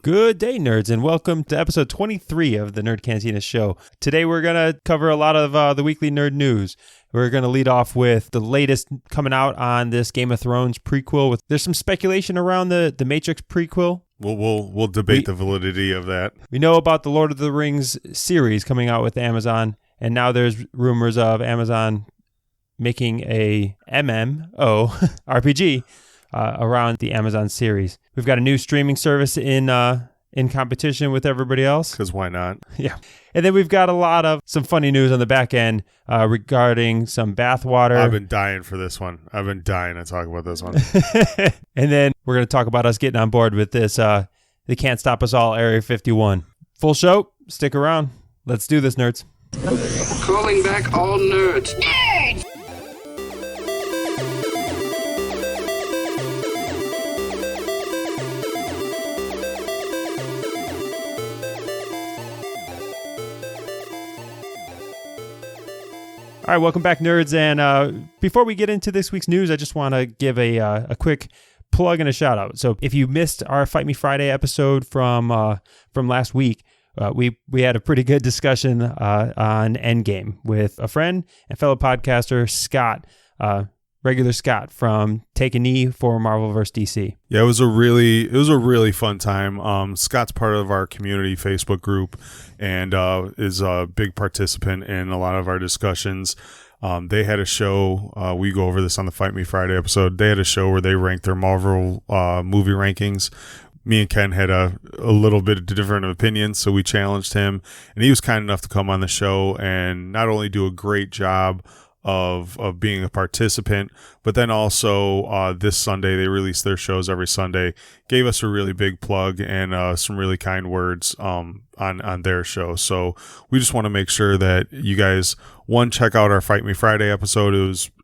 Good day, nerds, and welcome to episode 23 of the Nerd Cantina Show. Today we're going to cover a lot of the weekly nerd news. We're going to lead off with the latest coming out on this Game of Thrones prequel. There's some speculation around the Matrix prequel. We'll debate the validity of that. We know about the Lord of the Rings series coming out with Amazon, and now there's rumors of Amazon making a MMORPG around the Amazon series. We've got a new streaming service in competition with everybody else. Because why not? Yeah. And then we've got a lot of some funny news on the back end regarding some bathwater. I've been dying for this one. I've been dying to talk about this one. And then we're going to talk about us getting on board with this They Can't Stop Us All Area 51. Full show. Stick around. Let's do this, nerds. Calling back all nerds. Nerds! All right, welcome back, nerds. And before we get into this week's news, I just want to give a quick plug and a shout out. So if you missed our Fight Me Friday episode from last week, we had a pretty good discussion on Endgame with a friend and fellow podcaster Scott, regular Scott from Take a Knee for Marvel vs. DC. Yeah, it was a really fun time. Scott's part of our community Facebook group and is a big participant in a lot of our discussions. They had a show, we go over this on the Fight Me Friday episode. They had a show where they ranked their Marvel movie rankings. Me and Ken had a little bit of different opinions, so we challenged him, and he was kind enough to come on the show and not only do a great job of being a participant, but then also this Sunday, they release their shows every Sunday, gave us a really big plug and some really kind words on their show. So we just want to make sure that you guys, one, check out our Fight Me Friday episode.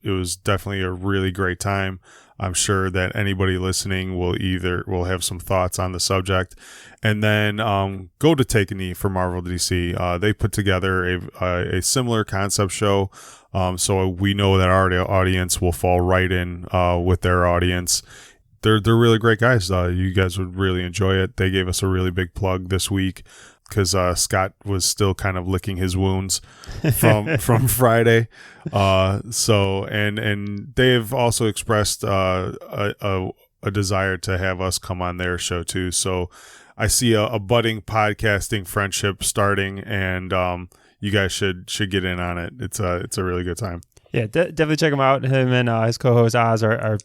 It was definitely a really great time. I'm sure that anybody listening will have some thoughts on the subject. And then go to Take a Knee for Marvel DC. They put together a similar concept show. So we know that our audience will fall right in with their audience. They're really great guys. You guys would really enjoy it. They gave us a really big plug this week because Scott was still kind of licking his wounds from Friday. So they've also expressed a desire to have us come on their show too. So I see a budding podcasting friendship starting, and you guys should get in on it. It's a really good time. Yeah, definitely check him out. Him and his co-host Oz are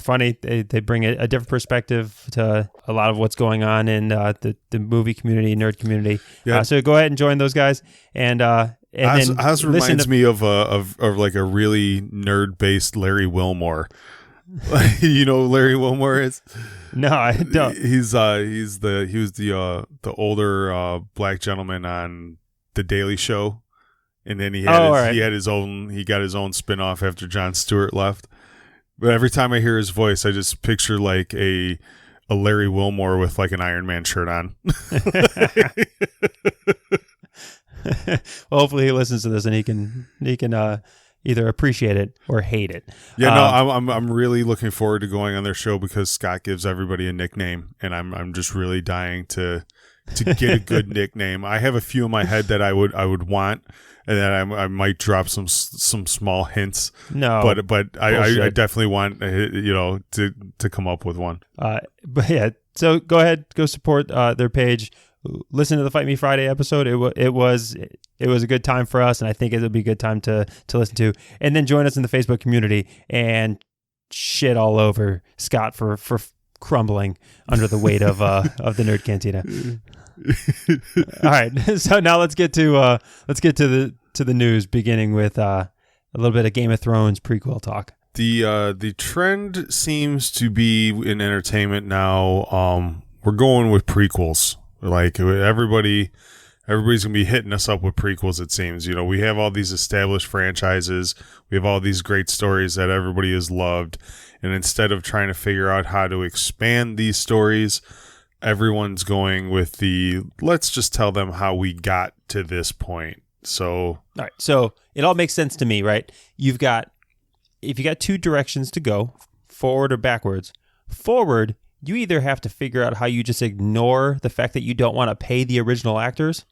funny. They bring a different perspective to a lot of what's going on in the movie community, nerd community. Yeah. So go ahead and join those guys. And Oz reminds me of like a really nerd-based Larry Wilmore. You know who Larry Wilmore is? No, I don't. He was the older black gentleman on The Daily Show. And then he got his own spin-off after Jon Stewart left. But every time I hear his voice, I just picture like a Larry Wilmore with like an Iron Man shirt on. Well, hopefully he listens to this and he can either appreciate it or hate it. Yeah, no, I'm really looking forward to going on their show because Scott gives everybody a nickname, and I'm just really dying to get a good nickname. I have a few in my head that I would want. And then I might drop some small hints. No, but I definitely want to come up with one. But yeah, so go ahead, go support their page. Listen to the Fight Me Friday episode. It was a good time for us, and I think it'll be a good time to listen to. And then join us in the Facebook community and shit all over Scott for crumbling under the weight of the Nerd Cantina. All right, so now let's get to the news, beginning with a little bit of Game of Thrones prequel talk. The trend seems to be in entertainment now. We're going with prequels. Like everybody's gonna be hitting us up with prequels. It seems, we have all these established franchises, we have all these great stories that everybody has loved, and instead of trying to figure out how to expand these stories, everyone's going with let's just tell them how we got to this point. So, all right. So it all makes sense to me, right? If you got two directions to go, forward or backwards, forward, you either have to figure out how you just ignore the fact that you don't want to pay the original actors,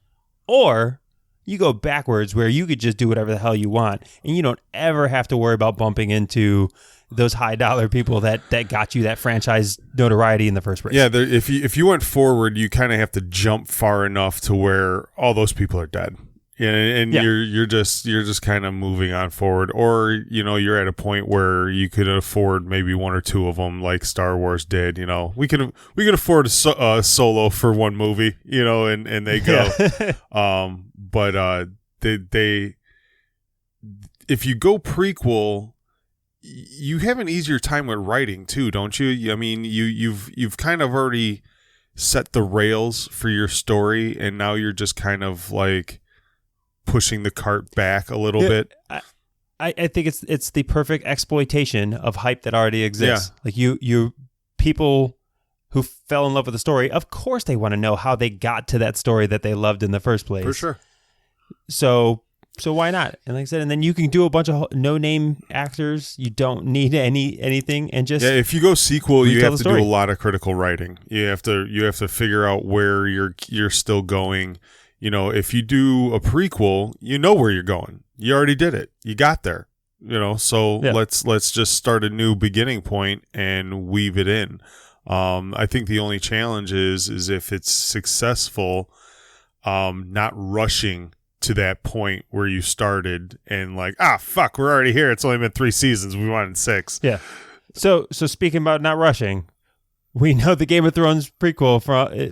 or you go backwards where you could just do whatever the hell you want, and you don't ever have to worry about bumping into those high dollar people that got you that franchise notoriety in the first place. Yeah, if you went forward, you kind of have to jump far enough to where all those people are dead. And you're just kind of moving on forward, or you're at a point where you could afford maybe one or two of them, like Star Wars did. We could afford a Solo for one movie, and they go. But they if you go prequel, you have an easier time with writing too, don't you? I mean, you've kind of already set the rails for your story, and now you're just kind of like pushing the cart back a little bit. I think it's the perfect exploitation of hype that already exists. Yeah. Like you people who fell in love with the story, of course they want to know how they got to that story that they loved in the first place. For sure. So why not? And like I said, and then you can do a bunch of no-name actors. You don't need anything, and just if you go sequel, you have to do a lot of critical writing. You have to figure out where you're still going. If you do a prequel, you know where you're going. You already did it. You got there. Let's just start a new beginning point and weave it in. I think the only challenge is if it's successful, not rushing to that point where you started and like, fuck, we're already here. It's only been 3 seasons. We wanted 6. Yeah. So speaking about not rushing, we know the Game of Thrones prequel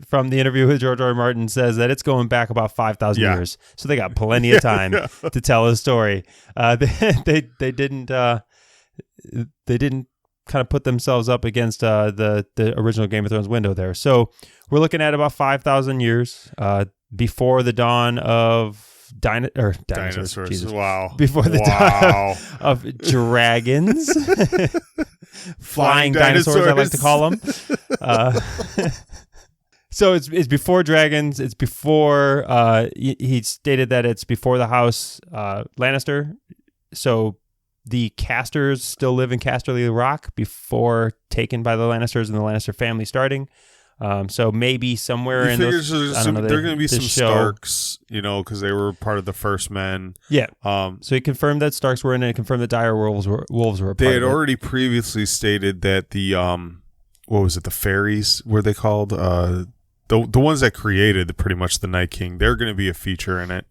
from the interview with George R. R. Martin says that it's going back about 5,000 years. So they got plenty of time to tell a story. They didn't kind of put themselves up against the original Game of Thrones window there. So we're looking at about 5,000 years before the dawn of dinosaurs. Jesus. Wow. Before the dawn of dragons. Flying dinosaurs, I like to call them. So it's before dragons. It's before he stated that it's before the house Lannister. So the Casters still live in Casterly Rock before taken by the Lannisters and the Lannister family starting. So maybe somewhere in those, I don't know, there are going to be some Starks, because they were part of the First Men. Yeah. So he confirmed that Starks were in it. He confirmed that dire wolves were a part of it. They had already previously stated that the what was it? The fairies were they called? The ones that created pretty much the Night King. They're going to be a feature in it.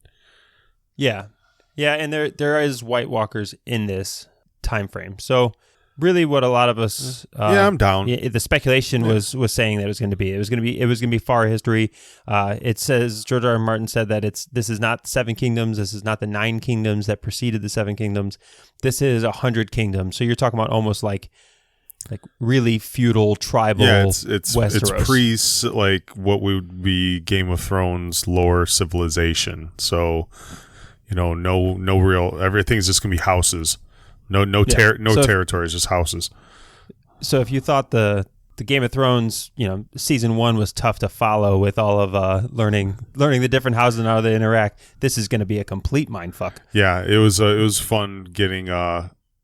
Yeah. Yeah, and there is White Walkers in this time frame. So really, what a lot of us, I'm down. The speculation was saying that it was going to be far history. It says George R. R. Martin said that this is not 7 kingdoms. This is not the 9 kingdoms that preceded the 7 kingdoms. This is 100 kingdoms. So you're talking about almost like really feudal tribal. Yeah, it's Westeros. pre like what would be Game of Thrones lore civilization. So no real, everything's just gonna be houses. No territories, just houses. So if you thought the Game of Thrones, season 1 was tough to follow with all of learning the different houses and how they interact, this is going to be a complete mindfuck. Yeah, it was fun getting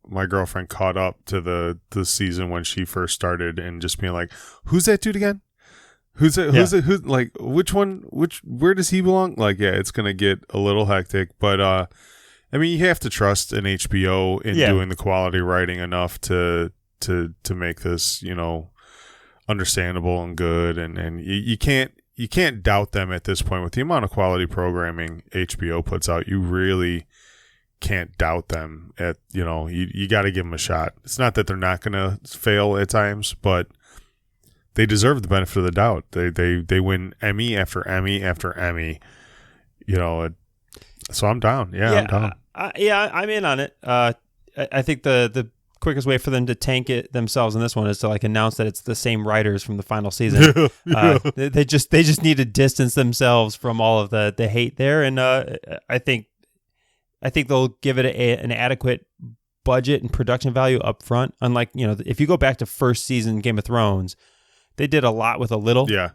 my girlfriend caught up to the season when she first started and just being like, "Who's that dude again? Who's it? Who's it? Who? Like which one? Where does he belong?" Like, yeah, it's gonna get a little hectic, but I mean, you have to trust an HBO in doing the quality writing enough to make this, understandable and good, and you can't doubt them at this point with the amount of quality programming HBO puts out. You really can't doubt them. You got to give them a shot. It's not that they're not going to fail at times, but they deserve the benefit of the doubt. They win Emmy after Emmy after Emmy. So I'm down. Yeah, I'm down. I'm in on it. I think the quickest way for them to tank it themselves in this one is to announce that it's the same writers from the final season. They just need to distance themselves from all of the hate there, and I think they'll give it an adequate budget and production value up front. Unlike if you go back to first season Game of Thrones, they did a lot with a little. Yeah.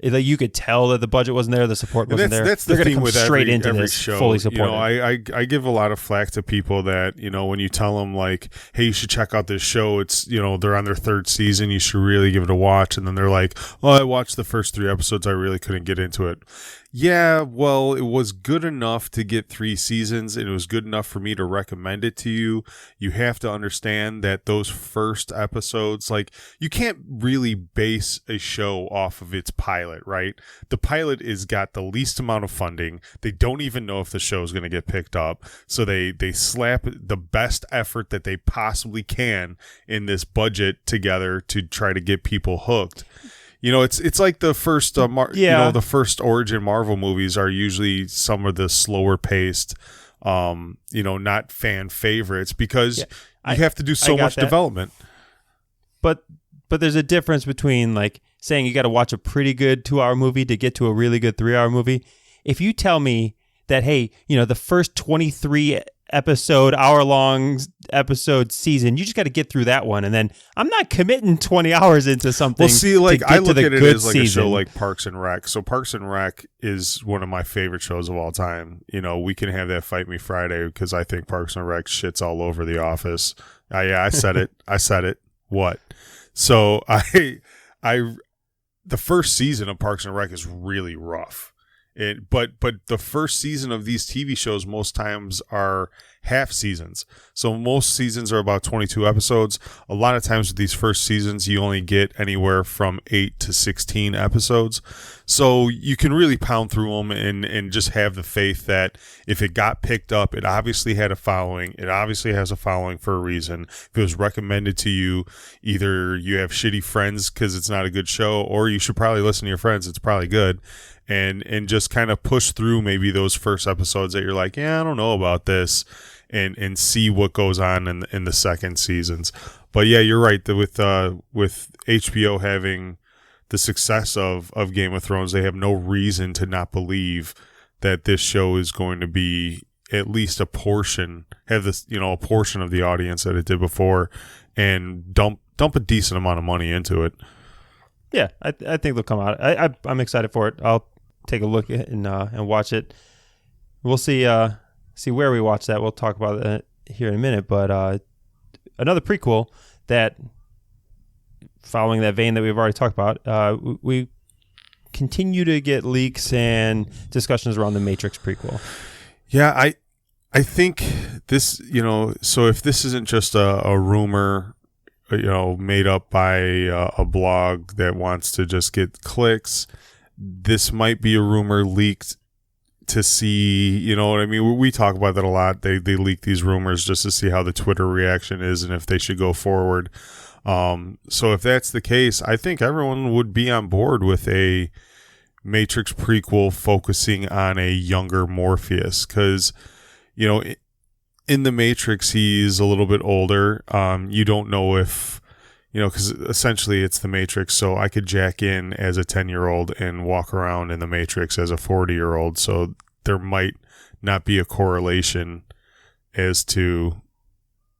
Like you could tell that the budget wasn't there, the support wasn't there. That's They're the going to thing come with straight into every this show. fully supported. I give a lot of flack to people that, when you tell them like, hey, you should check out this show. It's, they're on their third season. You should really give it a watch. And then they're like, oh, I watched the first 3 episodes. I really couldn't get into it. Yeah, well, it was good enough to get 3 seasons, and it was good enough for me to recommend it to you. You have to understand that those first episodes, like, you can't really base a show off of its pilot, right? The pilot is got the least amount of funding. They don't even know if the show is going to get picked up. So they slap the best effort that they possibly can in this budget together to try to get people hooked. It's like the first the first origin Marvel movies are usually some of the slower paced, not fan favorites because you have to do so much development. But there's a difference between like saying you got to watch a pretty good 2-hour movie to get to a really good 3-hour movie. If you tell me that, hey, the first 23 episode, hour-long episode season, you just got to get through that one, and then I'm not committing 20 hours into something. Well, see, like I look at it as like season. A show like Parks and Rec. So Parks and Rec is one of my favorite shows of all time. We can have that Fight Me Friday because I think Parks and Rec shits all over The Office. I said it. I said it. What? So the first season of Parks and Rec is really rough. But the first season of these TV shows most times are half seasons. So most seasons are about 22 episodes. A lot of times with these first seasons, you only get anywhere from 8 to 16 episodes. So you can really pound through them and just have the faith that if it got picked up, it obviously had a following. It obviously has a following for a reason. If it was recommended to you, either you have shitty friends because it's not a good show, or you should probably listen to your friends. It's probably good. And just kind of push through maybe those first episodes that you're like, yeah, I don't know about this, and see what goes on in the second seasons. But yeah, you're right. With HBO having the success of Game of Thrones, they have no reason to not believe that this show is going to be at least a portion of the audience that it did before, and dump a decent amount of money into it. Yeah, I think they'll come out. I'm excited for it. I'll take a look at and watch it. We'll see where we watch that. We'll talk about that here in a minute. But another prequel that, following that vein that we've already talked about, we continue to get leaks and discussions around the Matrix prequel. Yeah, I think this, so if this isn't just a rumor, made up by a blog that wants to just get clicks, this might be a rumor leaked to see, you know what I mean? We talk about that a lot. They leak these rumors just to see how the Twitter reaction is and if they should go forward. So if that's the case, I think everyone would be on board with a Matrix prequel focusing on a younger Morpheus because, in the Matrix, he's a little bit older. You don't know if, because essentially it's the Matrix. So I could jack in as a 10-year-old and walk around in the Matrix as a 40-year-old. So there might not be a correlation as to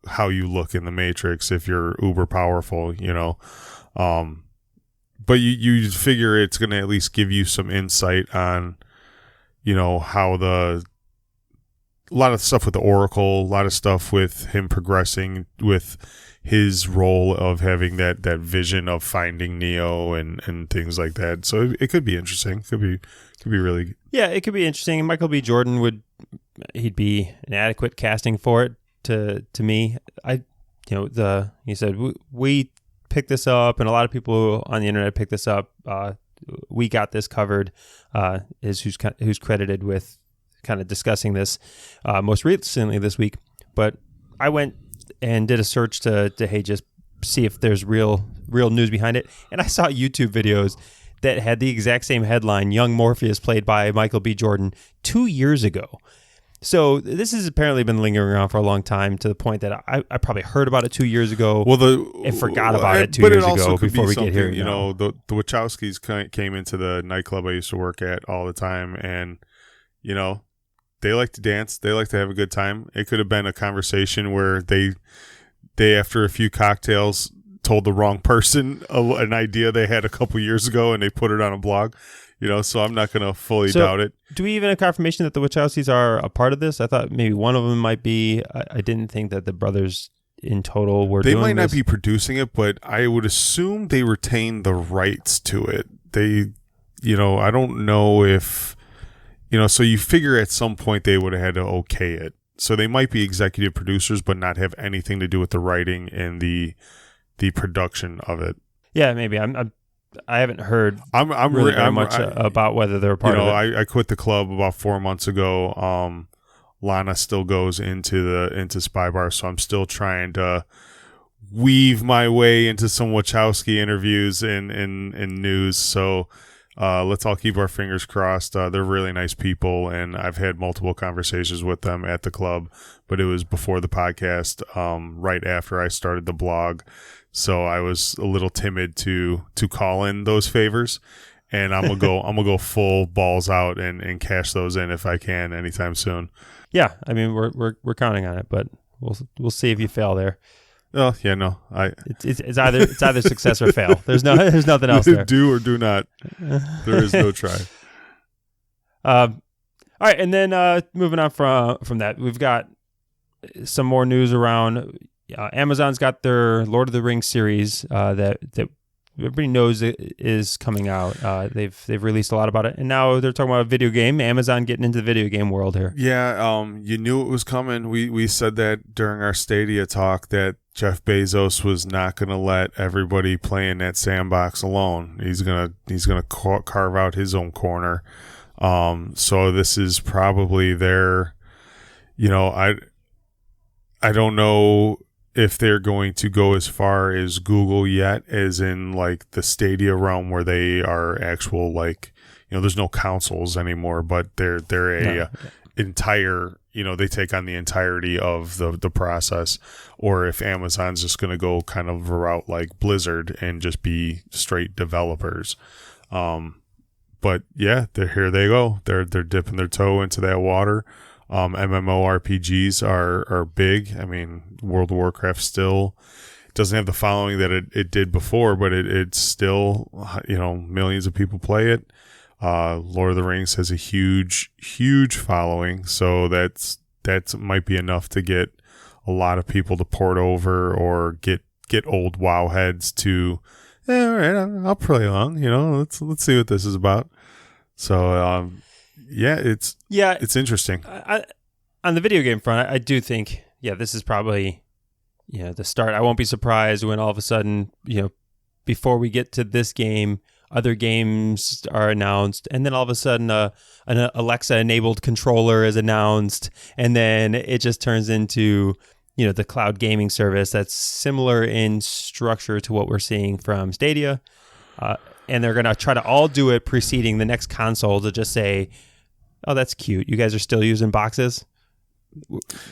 how you look in the Matrix if you're uber powerful, But you figure it's going to at least give you some insight on, how a lot of stuff with the Oracle, a lot of stuff with him progressing with his role of having that vision of finding Neo and things like that. So it could be interesting. Could be really. Yeah, it could be interesting. Michael B. Jordan he'd be an adequate casting for it to me. He said we picked this up, and a lot of people on the internet picked this up. We got this covered. Is who's credited with kind of discussing this most recently this week. But I went and did a search to just see if there's real news behind it, and I saw YouTube videos that had the exact same headline: "Young Morpheus played by Michael B. Jordan 2 years ago." So this has apparently been lingering around for a long time, to the point that I probably heard about it 2 years ago and forgot about it 2 years ago before we get here. The Wachowskis came into the nightclub I used to work at all the time, and they like to dance. They like to have a good time. It could have been a conversation where they after a few cocktails told the wrong person an idea they had a couple years ago and they put it on a blog. So I'm not going to fully doubt it. Do we even have confirmation that the Wachowskis are a part of this? I thought maybe one of them might be. I didn't think that the brothers in total were doing this. They might not be producing it, but I would assume they retain the rights to it. They, I don't know if, so you figure at some point they would have had to okay it. So they might be executive producers, but not have anything to do with the writing and the production of it. Yeah, maybe. I haven't heard I'm really very much about whether they're a part of it. I quit the club about 4 months ago. Lana still goes into Spy Bar, so I'm still trying to weave my way into some Wachowski interviews and news. So let's all keep our fingers crossed. They're really nice people, and I've had multiple conversations with them at the club, but it was before the podcast, right after I started the blog. So I was a little timid to call in those favors, and I'm gonna go full balls out and cash those in if I can anytime soon. Yeah, I mean we're counting on it, but we'll see if you fail there. Oh yeah, no, it's either success or fail. There's nothing else there. Do or do not. There is no try. All right, and then moving on from that, we've got some more news around. Amazon's got their Lord of the Rings series that everybody knows is coming out. They've released a lot about it, and now they're talking about a video game. Amazon getting into the video game world here. Yeah, you knew it was coming. We said that during our Stadia talk that Jeff Bezos was not going to let everybody play in that sandbox alone. He's gonna carve out his own corner. So this is probably their. I don't know if they're going to go as far as Google yet, as in like the Stadia realm where they are actual there's no consoles anymore, but they're entire, they take on the entirety of the process, or if Amazon's just going to go kind of a route like Blizzard and just be straight developers. But yeah, here they go. They're dipping their toe into that water. MMORPGs are big. I mean, World of Warcraft still doesn't have the following that it did before, but it's still, millions of people play it. Lord of the Rings has a huge following, so that might be enough to get a lot of people to port over or get old WoW heads to, all right, I'll play along. Let's see what this is about. So, it's interesting. On the video game front, I do think, this is probably, the start. I won't be surprised when all of a sudden, before we get to this game, other games are announced, and then all of a sudden an Alexa-enabled controller is announced, and then it just turns into, the cloud gaming service that's similar in structure to what we're seeing from Stadia. And they're going to try to all do it preceding the next console to just say, oh, that's cute. You guys are still using boxes?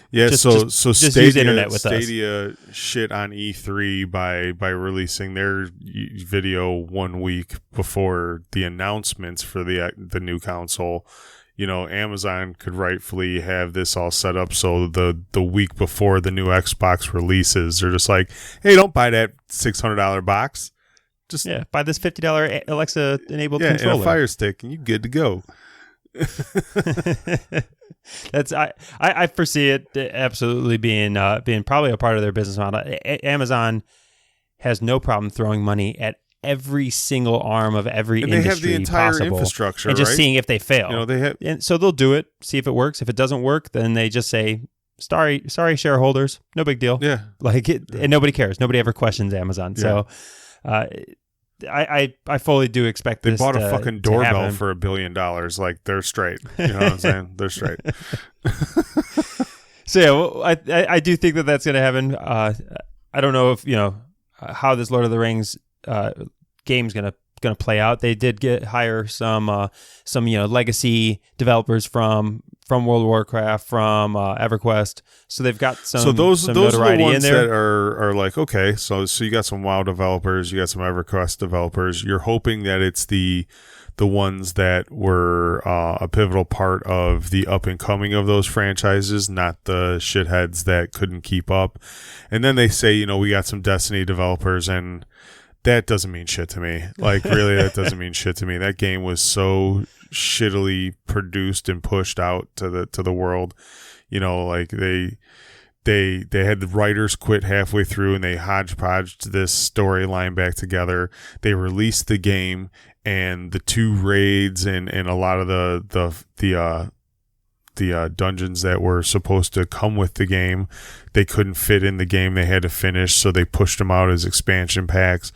Yeah, so Stadia, use internet with Stadia shit on E3 by releasing their video 1 week before the announcements for the new console. Amazon could rightfully have this all set up so the week before the new Xbox releases, they're just like, hey, don't buy that $600 box. Just buy this $50 Alexa enabled controller and a Fire Stick, and you're good to go. That's I foresee it absolutely being probably a part of their business model. Amazon has no problem throwing money at every single arm of every industry they have the entire possible, infrastructure, and just right? seeing if they fail. And so they'll do it, see if it works. If it doesn't work, then they just say, sorry shareholders, no big deal. Yeah, and nobody cares. Nobody ever questions Amazon. Yeah. So. I fully do expect they this. They bought a fucking doorbell for $1 billion. Like, they're straight. You know what I'm saying? They're straight. So I do think that that's going to happen. I don't know if how this Lord of the Rings game's going to play out. They did hire some legacy developers from World of Warcraft, from EverQuest. So they've got some. So those are the notoriety ones in there. that are like, okay, so you got some WoW developers, you got some EverQuest developers. You're hoping that it's the ones that were a pivotal part of the up and coming of those franchises, not the shitheads that couldn't keep up. And then they say, we got some Destiny developers, and that doesn't mean shit to me. Like, really, that doesn't mean shit to me. That game was so shittily produced and pushed out to the world. Like they had the writers quit halfway through, and they hodgepodged this storyline back together. They released the game, and the 2 raids and a lot of the dungeons that were supposed to come with the game, they couldn't fit in the game. They had to finish, so they pushed them out as expansion packs.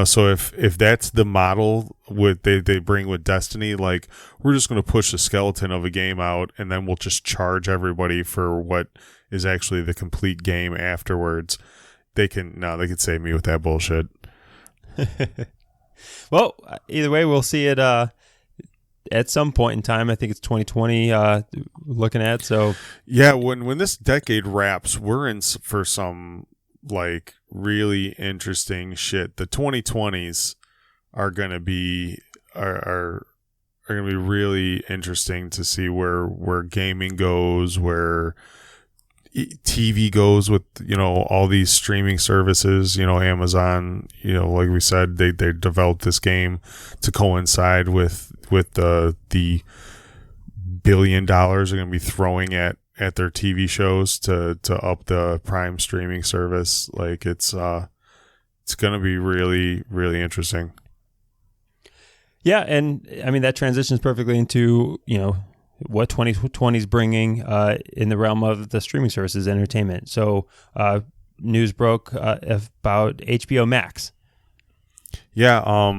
So if that's the model they bring with Destiny, like, we're just going to push the skeleton of a game out, and then we'll just charge everybody for what is actually the complete game afterwards. They could save me with that bullshit. Well, either way, we'll see it at some point in time. I think it's 2020 looking at. So yeah, when this decade wraps, we're in for some like really interesting shit. The 2020s are going to be are going to be really interesting to see where gaming goes, where TV goes with all these streaming services. Amazon, like we said, they developed this game to coincide with the $1 billion they're going to be throwing at their TV shows to up the Prime streaming service. Like, it's going to be really, really interesting. Yeah, and I mean that transitions perfectly into what 2020 is bringing in the realm of the streaming services entertainment. So news broke about HBO Max. Yeah,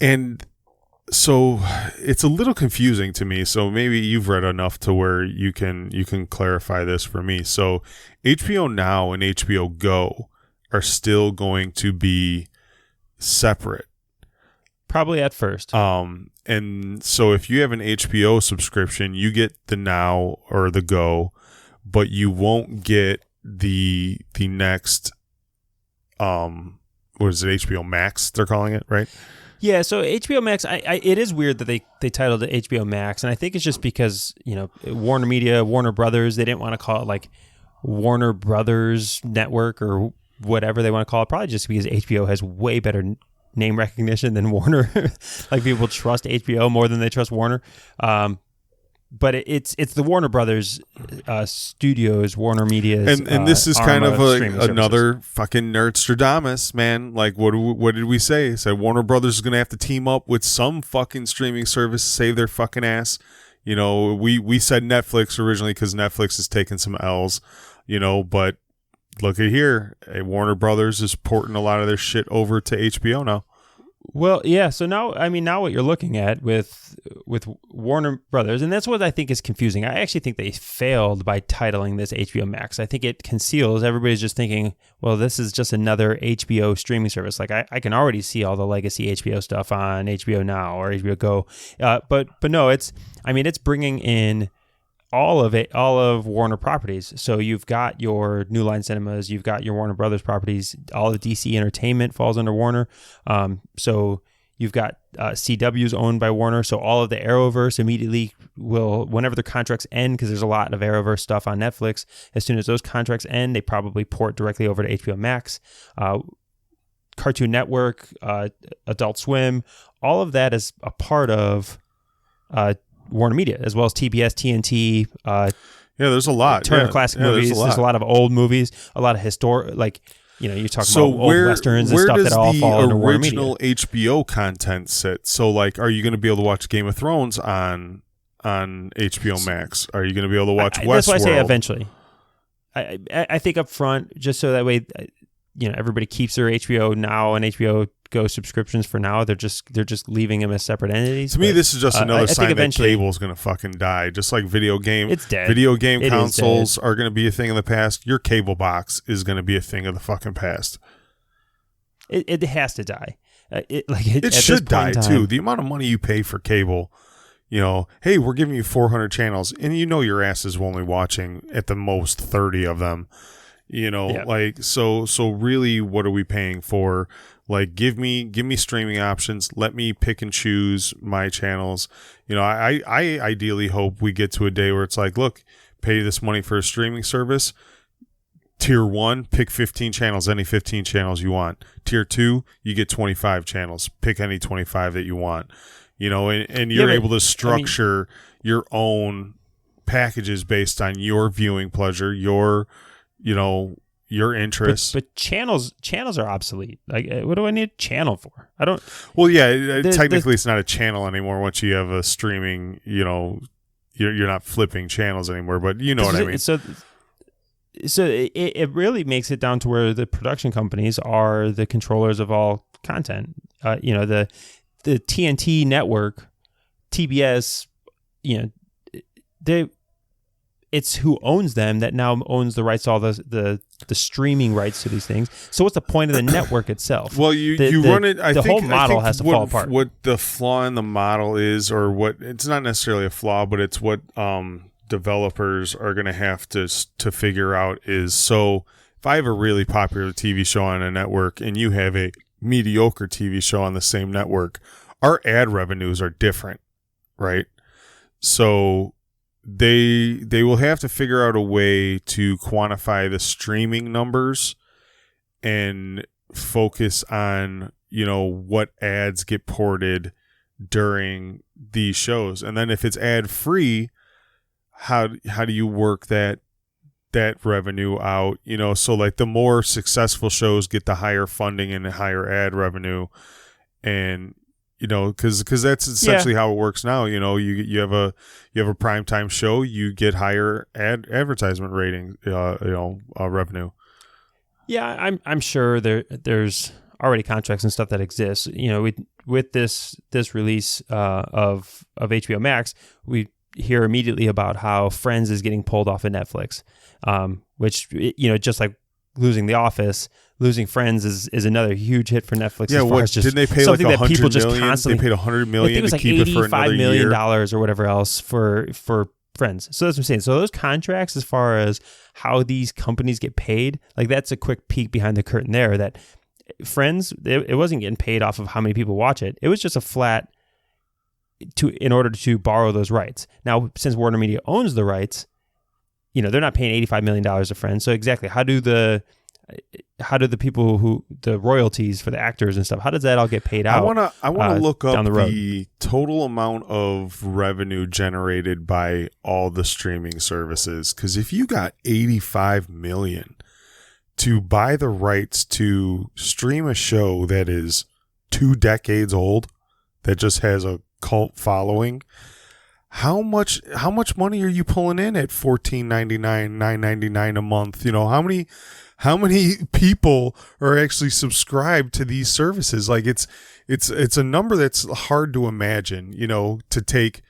and so it's a little confusing to me. So maybe you've read enough to where you can clarify this for me. So HBO Now and HBO Go are still going to be separate. Probably at first. And so if you have an HBO subscription, you get the Now or the Go, but you won't get the next, what is it, HBO Max, they're calling it, right? Yeah, so HBO Max, it is weird that they titled it HBO Max, and I think it's just because, Warner Media, Warner Brothers, they didn't want to call it like Warner Brothers Network or whatever they want to call it, probably just because HBO has way better name recognition than Warner. Like, people trust HBO more than they trust Warner. But it's the Warner Brothers studios, Warner Media's, and this is kind of another services. Fucking Nerdstradamus, man. Like, what did we say? Said Warner Brothers is going to have to team up with some fucking streaming service to save their fucking ass. We said Netflix originally because Netflix has taken some L's, but look at here. Warner Brothers is porting a lot of their shit over to HBO now. Well, yeah. So now what you're looking at with Warner Brothers, and that's what I think is confusing. I actually think they failed by titling this HBO Max. I think it conceals. Everybody's just thinking, well, this is just another HBO streaming service. Like, I can already see all the legacy HBO stuff on HBO Now or HBO Go. But no, it's bringing in all of Warner properties. So you've got your New Line Cinemas, you've got your Warner Brothers properties, all of DC Entertainment falls under Warner. So you've got CW's owned by Warner. So all of the Arrowverse immediately will, whenever their contracts end, because there's a lot of Arrowverse stuff on Netflix, as soon as those contracts end, they probably port directly over to HBO Max. Cartoon Network, Adult Swim, all of that is a part of Warner Media, as well as TBS, TNT. Yeah, there's a lot. Turner Classic Movies. There's a lot of old movies, a lot of historic, like, you're talking about old westerns and stuff that all fall under Warner Media. Where does the original HBO content sit? So, like, are you going to be able to watch Game of Thrones on HBO Max? Are you going to be able to watch Westworld? That's why I say eventually. I think up front, just so that way, everybody keeps their HBO Now and HBO Go subscriptions for now. They're just leaving them as separate entities. To me, this is just another sign that cable is going to fucking die. Just like video game, it's dead. Video game consoles are going to be a thing of the past. Your cable box is going to be a thing of the fucking past. It has to die. It should die too. The amount of money you pay for cable, hey, we're giving you 400 channels, and your ass is only watching at the most 30 of them. Like, so really, what are we paying for? Like, give me streaming options. Let me pick and choose my channels. I ideally hope we get to a day where it's like, look, pay this money for a streaming service. Tier 1, pick 15 channels, any 15 channels you want. Tier 2, you get 25 channels. Pick any 25 that you want. And you're able to structure your own packages based on your viewing pleasure, your interests. But channels are obsolete. Like, what do I need a channel for? I don't. Well, yeah, technically it's not a channel anymore once you have a streaming. You're not flipping channels anymore. But you know what I mean. So it really makes it down to where the production companies are the controllers of all content. The TNT network, TBS, it's who owns them that now owns the rights to all the streaming rights to these things. So what's the point of the network itself? Well, you run it. I think the whole model has to fall apart. What the flaw in the model is, or what it's not necessarily a flaw, but it's what developers are going to have to figure out is, so if I have a really popular TV show on a network and you have a mediocre TV show on the same network, our ad revenues are different, right? So they will have to figure out a way to quantify the streaming numbers and focus on what ads get ported during these shows. And then if it's ad free, how do you work that revenue out? So like the more successful shows get the higher funding and the higher ad revenue, and because that's essentially how it works now. You have a primetime show, you get higher advertisement rating, revenue. Yeah, I'm sure there's already contracts and stuff that exist. With this release of HBO Max, we hear immediately about how Friends is getting pulled off of Netflix, which just like losing The Office, losing Friends is another huge hit for Netflix. Yeah, didn't they pay like $100 million? They paid $100 million to keep it for another year. $85 million or whatever else for Friends. So that's what I'm saying. So those contracts, as far as how these companies get paid, like that's a quick peek behind the curtain there. That Friends, it wasn't getting paid off of how many people watch it. It was just a flat in order to borrow those rights. Now, since Warner Media owns the rights, they're not paying $85 million to Friends. So exactly, how do the people the royalties for the actors and stuff, how does that all get paid out? I want to look up the total amount of revenue generated by all the streaming services, because if you got $85 million to buy the rights to stream a show that is 2 decades old, that just has a cult following, how much money are you pulling in at $14.99, $9.99 a month? How many people are actually subscribed to these services? Like it's a number that's hard to imagine, to take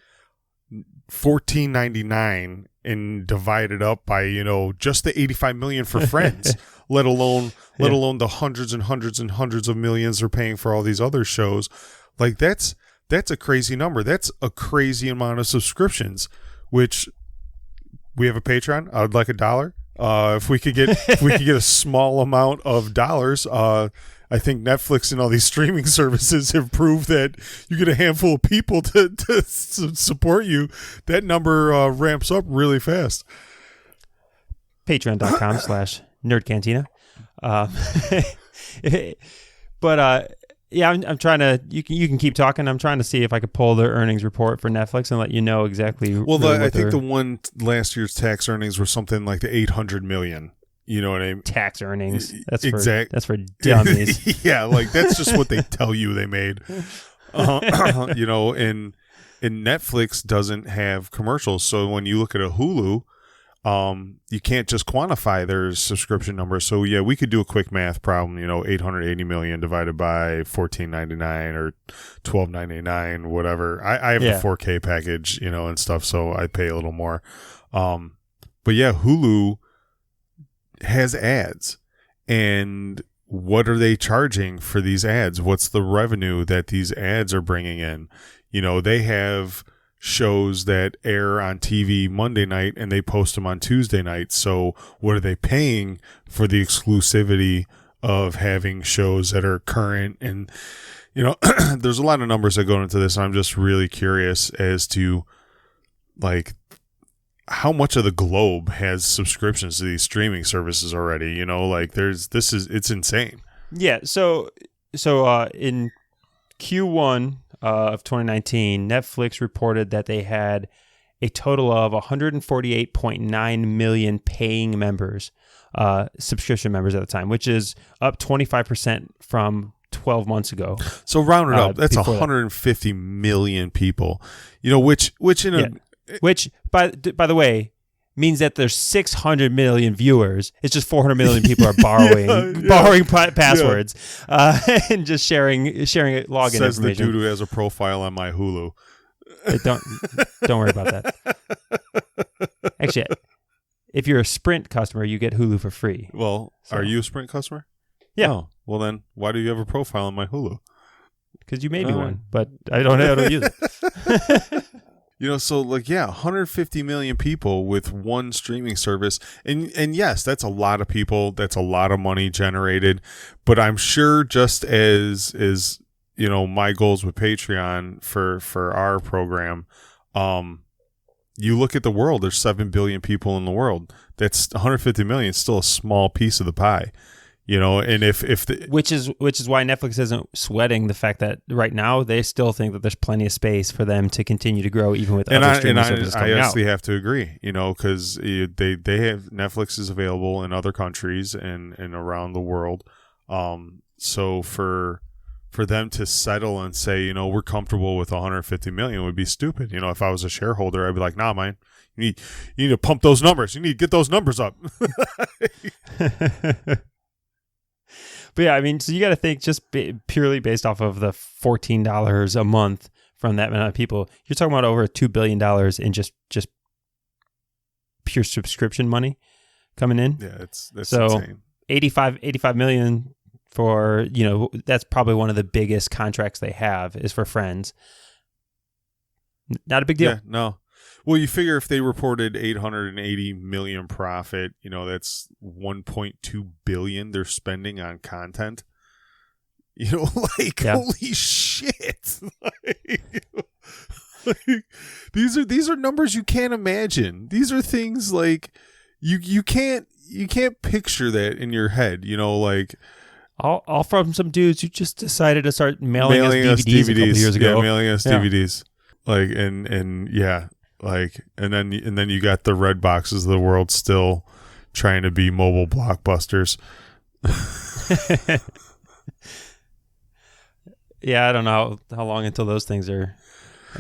$14.99 and divide it up by, just the 85 million for Friends, let alone the hundreds and hundreds and hundreds of millions they're paying for all these other shows. Like that's a crazy number. That's a crazy amount of subscriptions, which we have a Patreon. I would like $1. If we could get a small amount of dollars, I think Netflix and all these streaming services have proved that you get a handful of people to support you. That number ramps up really fast. Patreon.com/nerdcantina. But yeah, I'm trying to. You can keep talking. I'm trying to see if I could pull their earnings report for Netflix and let you know exactly. Well, I think the one last year's tax earnings were something like the 800 million. You know what I mean? Tax earnings. That's for dummies. Yeah, like that's just what they tell you they made. And Netflix doesn't have commercials, so when you look at a Hulu, you can't just quantify their subscription number. So yeah, we could do a quick math problem. 880 million divided by $14.99 or $12.99, whatever. I have a 4K package, and stuff, so I pay a little more. But yeah, Hulu has ads, and what are they charging for these ads? What's the revenue that these ads are bringing in? They have shows that air on TV Monday night and they post them on Tuesday night. So what are they paying for the exclusivity of having shows that are current? And, you know, there's a lot of numbers that go into this. And I'm just really curious as to like how much of the globe has subscriptions to these streaming services already. You know, like it's insane. Yeah. So in Q1 of 2019, Netflix reported that they had a total of 148.9 million paying members, subscription members at the time, which is up 25% from 12 months ago. So round it up, that's 150 million people. You know, which by the way means that there's 600 million viewers. It's just 400 million people are borrowing passwords and just sharing login information. Says the dude who has a profile on my Hulu. Don't worry about that. Actually, if you're a Sprint customer, you get Hulu for free. Well, are you a Sprint customer? Yeah. Oh, well then, why do you have a profile on my Hulu? Because you made me one, but I don't know how to use it. You know, so like, yeah, 150 million people with one streaming service. And yes, that's a lot of people. That's a lot of money generated. But I'm sure just as you know, my goals with Patreon for our program, you look at the world, there's 7 billion people in the world. That's 150 million, still a small piece of the pie. You know, and which is why Netflix isn't sweating the fact that right now they still think that there's plenty of space for them to continue to grow even with other streaming services coming out. I honestly have to agree, you know, because they have Netflix is available in other countries and around the world. So for them to settle and say, you know, we're comfortable with 150 million would be stupid. You know, if I was a shareholder, I'd be like, nah, man, you need to pump those numbers. You need to get those numbers up. But yeah, I mean, so you got to think just purely based off of the $14 a month from that amount of people. You're talking about over $2 billion in just pure subscription money coming in. Yeah, that's so insane. 85 million for, you know, that's probably one of the biggest contracts they have is for Friends. Not a big deal. Yeah, no. Well, you figure if they reported 880 million profit, you know, that's 1.2 billion they're spending on content. You know, like, holy shit. like, these are numbers you can't imagine. These are things like you can't picture that in your head, you know, like all from some dudes who just decided to start mailing us DVDs a couple years ago. Yeah, mailing us DVDs. Like and yeah. Like and then you got the red boxes of the world still trying to be mobile blockbusters. Yeah, I don't know how long until those things are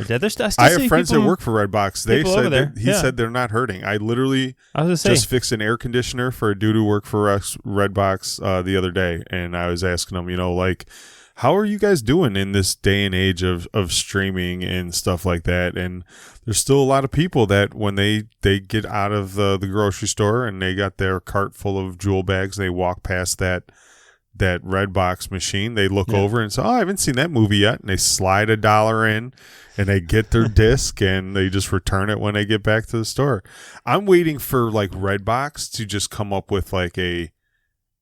dead. I have friends that work for Redbox. They said that he said they're not hurting. I literally just fixed an air conditioner for a dude who worked for Redbox the other day, and I was asking him, you know, like, how are you guys doing in this day and age of streaming and stuff like that? And there's still a lot of people that when they get out of the grocery store and they got their cart full of jewel bags, and they walk past that Redbox machine, they look over and say, oh, I haven't seen that movie yet. And they slide $1 in and they get their disc and they just return it when they get back to the store. I'm waiting for like Redbox to just come up with like a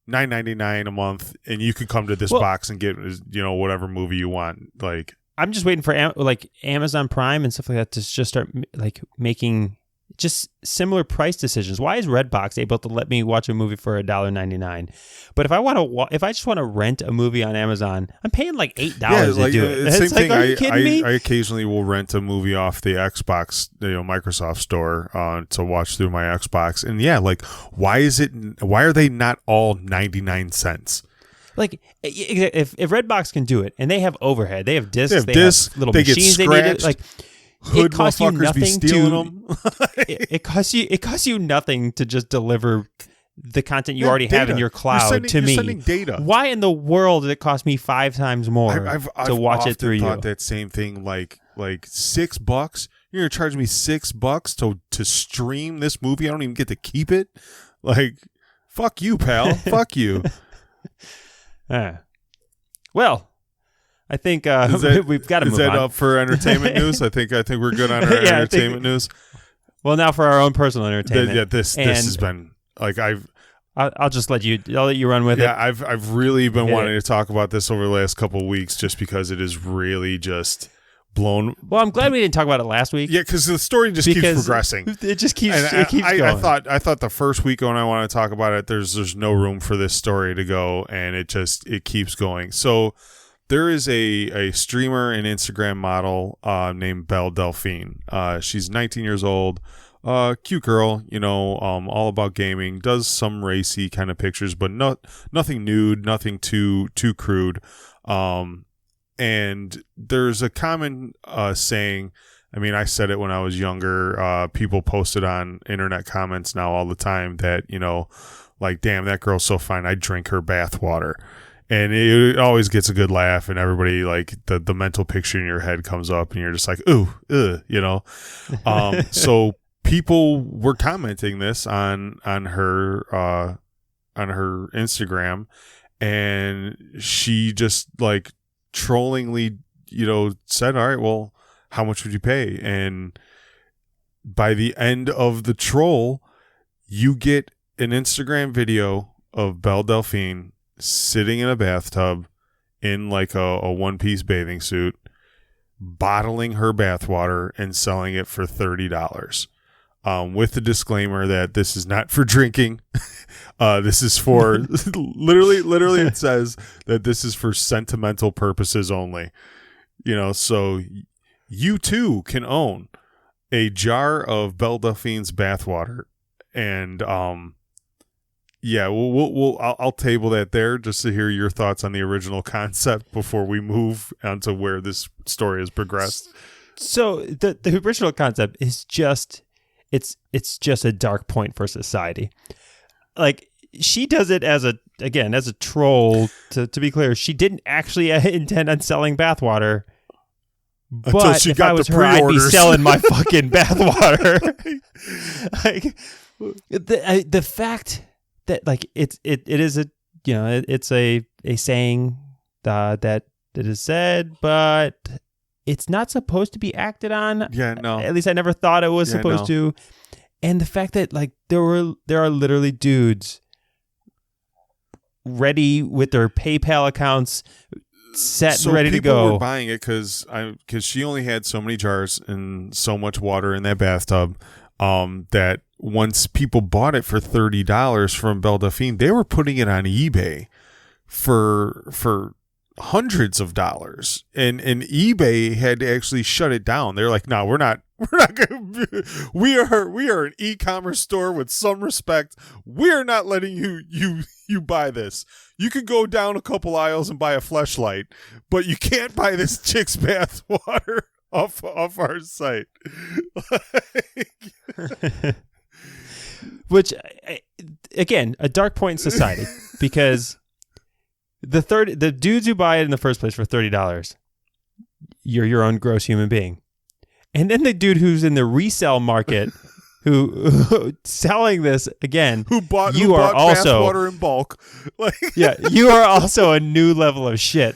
$9.99 a month, and you can come to this box and get, you know, whatever movie you want. Like, I'm just waiting for like Amazon Prime and stuff like that to just start like making just similar price decisions. Why is Redbox able to let me watch a movie for $1.99? But if I just want to rent a movie on Amazon, I'm paying like $8 to do it. Same it's thing. Like, are you kidding me? I occasionally will rent a movie off the Xbox, you know, Microsoft store to watch through my Xbox. And yeah, like, why are they not all 99 cents? Like, if Redbox can do it, and they have overhead, they have discs, they have little machines they need, like, Hood it costs you nothing to. it costs you nothing to just deliver the content you already have in your cloud to me. You're sending data. Why in the world did it cost me 5 times more to watch it through you? I've thought that same thing. Like $6. You're gonna charge me $6 to stream this movie? I don't even get to keep it. Like, fuck you, pal. Fuck you. Well, I think we've got to move on. Is that up for entertainment news? I think we're good on our entertainment news. Well, now for our own personal entertainment. This has been like I'll just let you run with it. Yeah, I've really been wanting to talk about this over the last couple of weeks, just because it is really just blown. Well, I'm glad we didn't talk about it last week. Yeah, because the story just keeps progressing. It just keeps. Going. I thought the first week when I want to talk about it, there's no room for this story to go, and it keeps going. So there is a streamer and Instagram model named Belle Delphine. She's 19 years old. Cute girl, all about gaming, does some racy kind of pictures, but nothing nude, nothing too crude. And there's a common saying, I mean, I said it when I was younger, people post it on internet comments now all the time that, like, damn, that girl's so fine, I drink her bath water. And it always gets a good laugh, and everybody, like, the mental picture in your head comes up, and you're just like, ooh, so people were commenting this on her Instagram, and she just, like, trollingly, said, all right, well, how much would you pay? And by the end of the troll, you get an Instagram video of Belle Delphine sitting in a bathtub in like a one-piece bathing suit, bottling her bathwater and selling it for $30. With the disclaimer that this is not for drinking. This is for literally it says that this is for sentimental purposes only. So you too can own a jar of Belle Delphine's bathwater, and I'll table that there just to hear your thoughts on the original concept before we move on to where this story has progressed. So the original concept is just. It's just a dark point for society. Like, she does it as a troll. To be clear, she didn't actually intend on selling bathwater. But if I was her, I'd be selling my fucking bathwater. Like, the fact that, like, it is it's a saying that it is said, but it's not supposed to be acted on. Yeah, no. At least I never thought it was supposed to. And the fact that, like, there are literally dudes ready with their PayPal accounts set and ready to go. People were buying it because she only had so many jars and so much water in that bathtub that once people bought it for $30 from Belle Delphine, they were putting it on eBay for hundreds of dollars, and eBay had to actually shut it down. They're like, no, we're not gonna, we are an e-commerce store with some respect. We're not letting you buy this. You could go down a couple aisles and buy a fleshlight, but you can't buy this chick's bath water off our site. Which, again, a dark point in society, because the dudes who buy it in the first place for $30, you're your own gross human being. And then the dude who's in the resale market who selling this again, who bought bathwater in bulk. Yeah, you are also a new level of shit.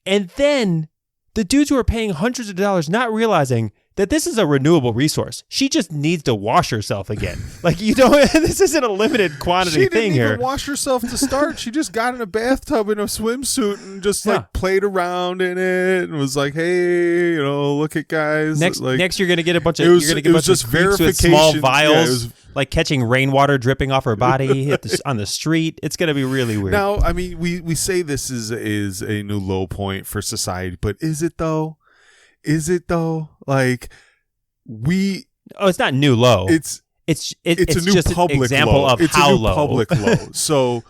And then the dudes who are paying hundreds of dollars not realizing that this is a renewable resource. She just needs to wash herself again. Like, this isn't a limited quantity thing here. She didn't even wash herself to start. She just got in a bathtub in a swimsuit and just played around in it and was like, "Hey, look at guys." Next, you're gonna get a bunch of verification with small vials, like catching rainwater dripping off her body on the street. It's gonna be really weird. Now, I mean, we say this is a new low point for society, but is it though? Like, it's not new low. It's a new just public an example low. of It's how a new low. public low. So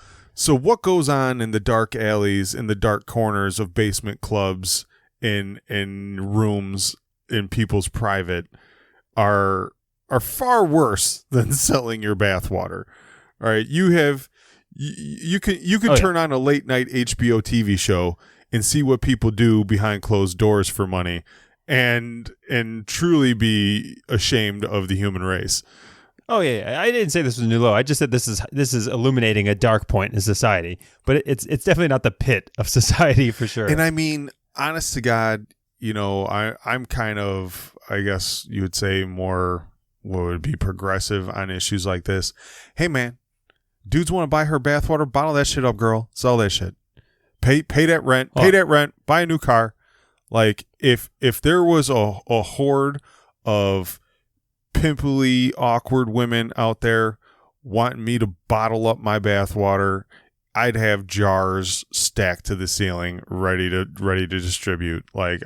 what goes on in the dark alleys, in the dark corners of basement clubs, in rooms in people's private, are far worse than selling your bathwater. All right, you can turn on a late night HBO TV show and see what people do behind closed doors for money, and truly be ashamed of the human race. Oh yeah, I didn't say this was a new low. I just said this is illuminating a dark point in society, but it's definitely not the pit of society for sure. And I mean, honest to God, I'm kind of, I guess you would say, more what would be progressive on issues like this. Hey, man, dudes want to buy her bathwater, bottle that shit up, girl. Sell that shit. Pay that rent. Pay that rent. Buy a new car. Like, if there was a horde of pimply, awkward women out there wanting me to bottle up my bathwater, I'd have jars stacked to the ceiling ready to distribute. Like,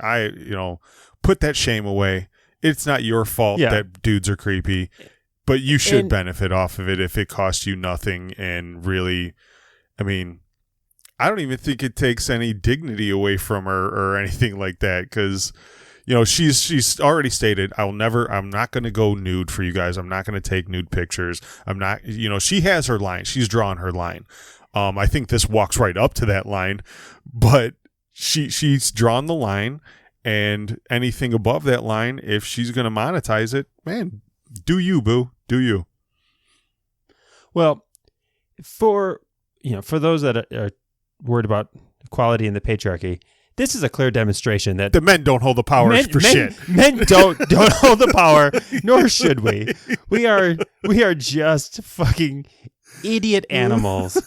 put that shame away. It's not your fault that dudes are creepy, but you should benefit off of it if it costs you nothing. And really, I mean, I don't even think it takes any dignity away from her or anything like that, because she's already stated, I'm not going to go nude for you guys. I'm not going to take nude pictures. I'm not, she has her line. She's drawn her line. I think this walks right up to that line, but she's drawn the line, and anything above that line, if she's going to monetize it, man, do you, boo, do you? Well, for those that are worried about equality in the patriarchy, this is a clear demonstration that the men don't hold the power for shit. Men don't hold the power, nor should we. We are just fucking idiot animals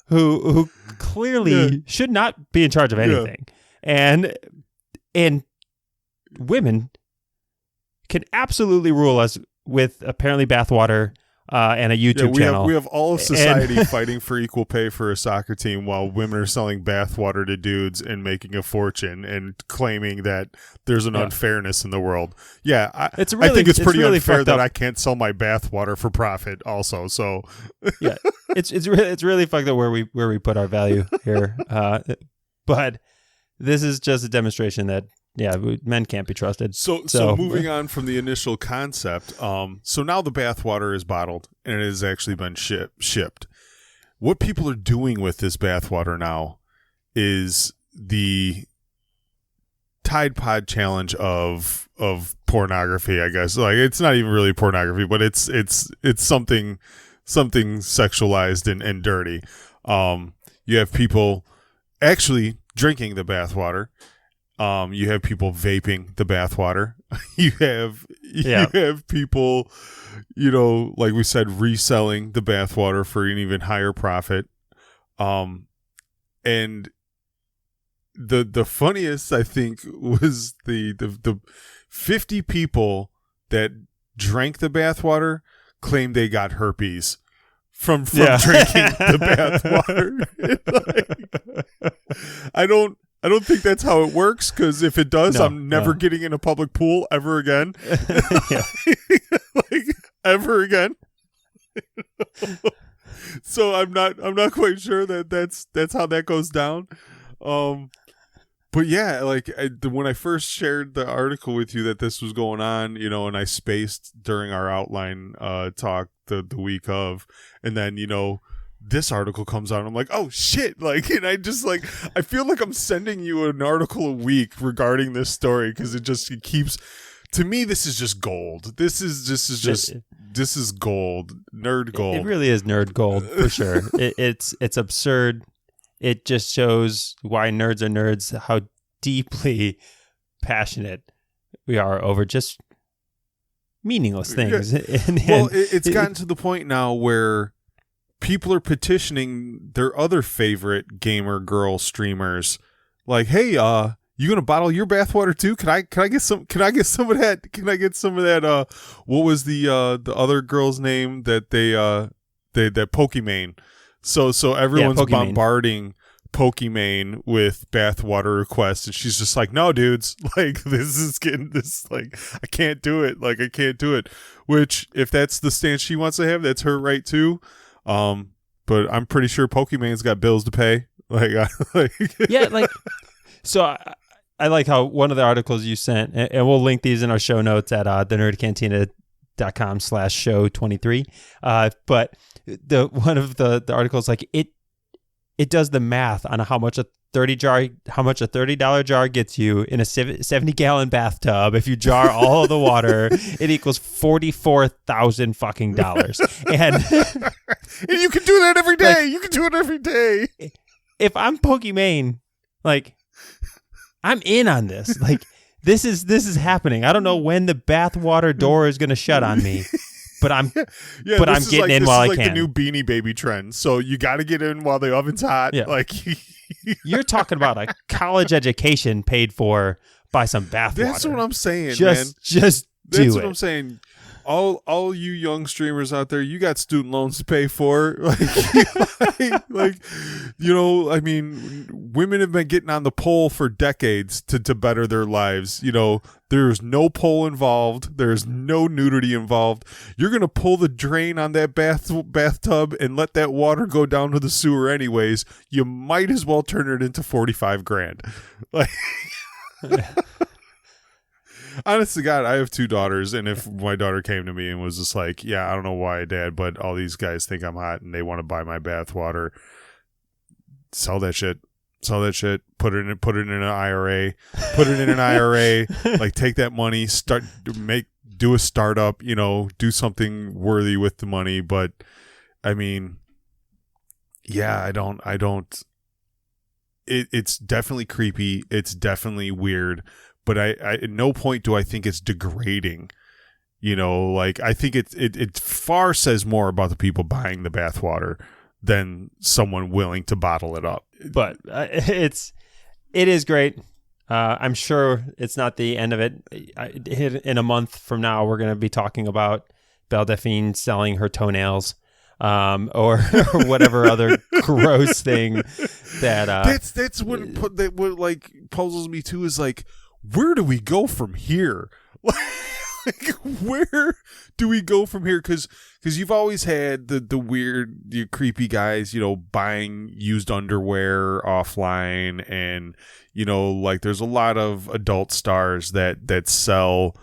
who clearly should not be in charge of anything. And women can absolutely rule us with apparently bathwater and a YouTube channel. We have all of society fighting for equal pay for a soccer team, while women are selling bathwater to dudes and making a fortune and claiming that there's an unfairness in the world. Yeah, I think it's pretty unfair that I can't sell my bathwater for profit also. So yeah, it's really fucked up where we put our value here. But this is just a demonstration that men can't be trusted. So moving on from the initial concept, so now the bathwater is bottled and it has actually been shipped. What people are doing with this bathwater now is the Tide Pod challenge of pornography, I guess. Like, it's not even really pornography, but it's something sexualized and dirty. You have people actually drinking the bathwater. You have people vaping the bathwater. You have people, like we said, reselling the bathwater for an even higher profit. And the funniest, I think, was the 50 people that drank the bathwater claimed they got herpes from drinking the bathwater. I don't think that's how it works, because if it does, I'm never getting in a public pool ever again. Like, ever again. So I'm not quite sure that's how that goes down. But yeah, like, when I first shared the article with you that this was going on, and I spaced during our outline talk the week of, and then this article comes out, and I'm like, oh shit, like, and I feel like I'm sending you an article a week regarding this story, because it keeps, to me, this is just gold. This is gold, nerd gold. It really is nerd gold for sure. It's absurd. It just shows why nerds are nerds, how deeply passionate we are over just meaningless things. Well, it's gotten to the point now where people are petitioning their other favorite gamer girl streamers, like, "Hey, you gonna bottle your bathwater too? Can I get some? Can I get some of that? Can I get some of that? What was the other girl's name that that Pokimane? So everyone's bombarding Pokimane with bathwater requests, and she's just like, "No, dudes, like, this is getting this, like, I can't do it. Like, I can't do it." Which, if that's the stance she wants to have, that's her right too. But I'm pretty sure Pokimane's got bills to pay. So I like how one of the articles you sent, and we'll link these in our show notes at thenerdcantina.com/show23. But one of the articles, like, it does the math on how much a $30 jar gets you in a 70-gallon bathtub. If you jar all of the water, it equals $44,000 fucking dollars. And you can do that every day. You can do it every day. If I'm Pokimane, like, I'm in on this. Like this is happening. I don't know when the bathwater door is going to shut on me, but I'm getting in while I can. This is like the new Beanie Baby trend. So you got to get in while the oven's hot. Yeah. Like you're talking about a college education paid for by some bathwater. That's what I'm saying, man. Just do That's it. what I'm saying. All you young streamers out there, you got student loans to pay for. Like, you know, I mean, women have been getting on the pole for decades to better their lives. You know, there's no pole involved. There's no nudity involved. You're going to pull the drain on that bathtub and let that water go down to the sewer anyways. You might as well turn it into $45,000. Like, honest to God, I have 2 daughters, and if my daughter came to me and was just like, yeah, I don't know why, Dad, but all these guys think I'm hot and they want to buy my bath water, sell that shit. Put it in an IRA. Like, take that money, do a startup, you know, do something worthy with the money. But I mean, yeah, I don't it's definitely creepy. It's definitely weird. But I at no point do I think it's degrading. You know, like, I think it far says more about the people buying the bathwater than someone willing to bottle it up. But it is great. I'm sure it's not the end of it. In a month from now, we're going to be talking about Belle Delphine selling her toenails, or whatever other gross thing that. That's what like puzzles me too. Is like, where do we go from here? Like, where do we go from here? Because you've always had the weird, creepy guys, you know, buying used underwear offline, and, you know, like, there's a lot of adult stars that sell,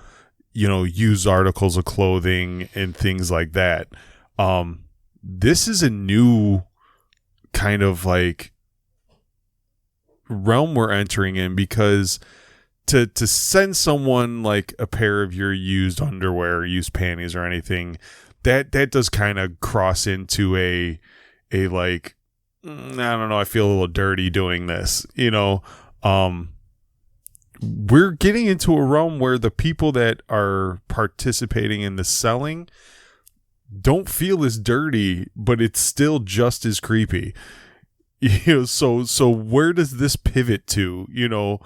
you know, used articles of clothing and things like that. This is a new kind of like realm we're entering in, because to send someone like a pair of your used underwear, used panties, or anything, that does kind of cross into a like, I don't know, I feel a little dirty doing this, you know. We're getting into a realm where the people that are participating in the selling don't feel as dirty, but it's still just as creepy. You know, so where does this pivot to? You know,